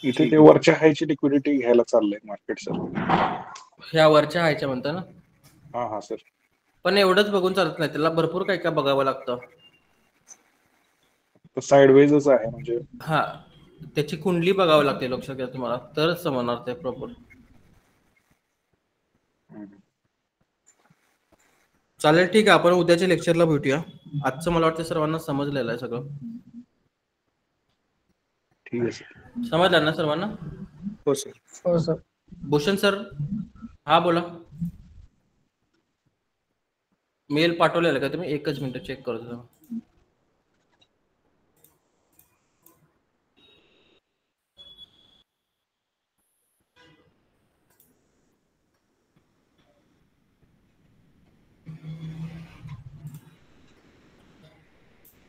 इथे ते वरच्या हायची लिक्विडिटी घ्यायला चाललंय मार्केट सर. ह्या वरच्या हायच्या म्हणता ना? हा हा सर. पण एवढंच बघून चालत नाही, त्याला भरपूर काय काय बघावं लागतं. साइडवेजच आहे म्हणजे. हा, त्याची कुंडली बघावी लागते लक्षात घ्या तुम्हाला, तरच समजणार ते प्रॉपर. चालेल, ठीक आहे. आपण उद्याच्या लेक्चरला भेटूया. आजचं मला वाटतं सर्वांना समजलेलं आहे सगळं. ठीक आहे सर. समजलं ना सर्वांना? हो सर. हो सर. भूषण सर, हा बोला. मेल पाठवलेला का तुम्ही? एकच मिनिट चेक करतो.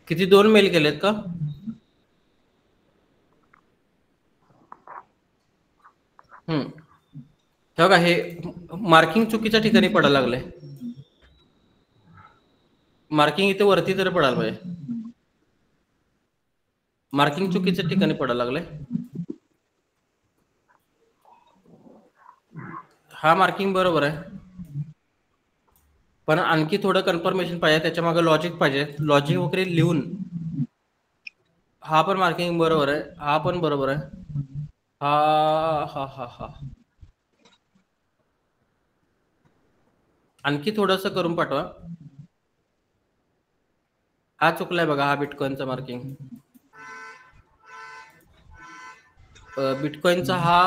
किती 2 मेल केलेत का? हे बघा, हे मार्किंग चुकीच्या ठिकाणी पडायला लागलंय. मार्किंग इथे वरती तर पडायला पाहिजे. मार्किंग चुकीच्या ठिकाणी पडायला लागलंय. हा मार्किंग बरोबर आहे, पण आणखी थोडं कन्फर्मेशन पाहिजे, त्याच्या मागे लॉजिक पाहिजे. लॉजिक वगैरे लिहून. हा पण मार्किंग बरोबर आहे, हा पण बरोबर आहे. हा हा हा हा आणखी थोडंसं करून पाठवा. हा चुकलाय बघा, हा बिटकॉइनचा मार्किंग. बिटकॉइनचा हा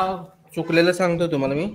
चुकलेला सांगतो तुम्हाला मी.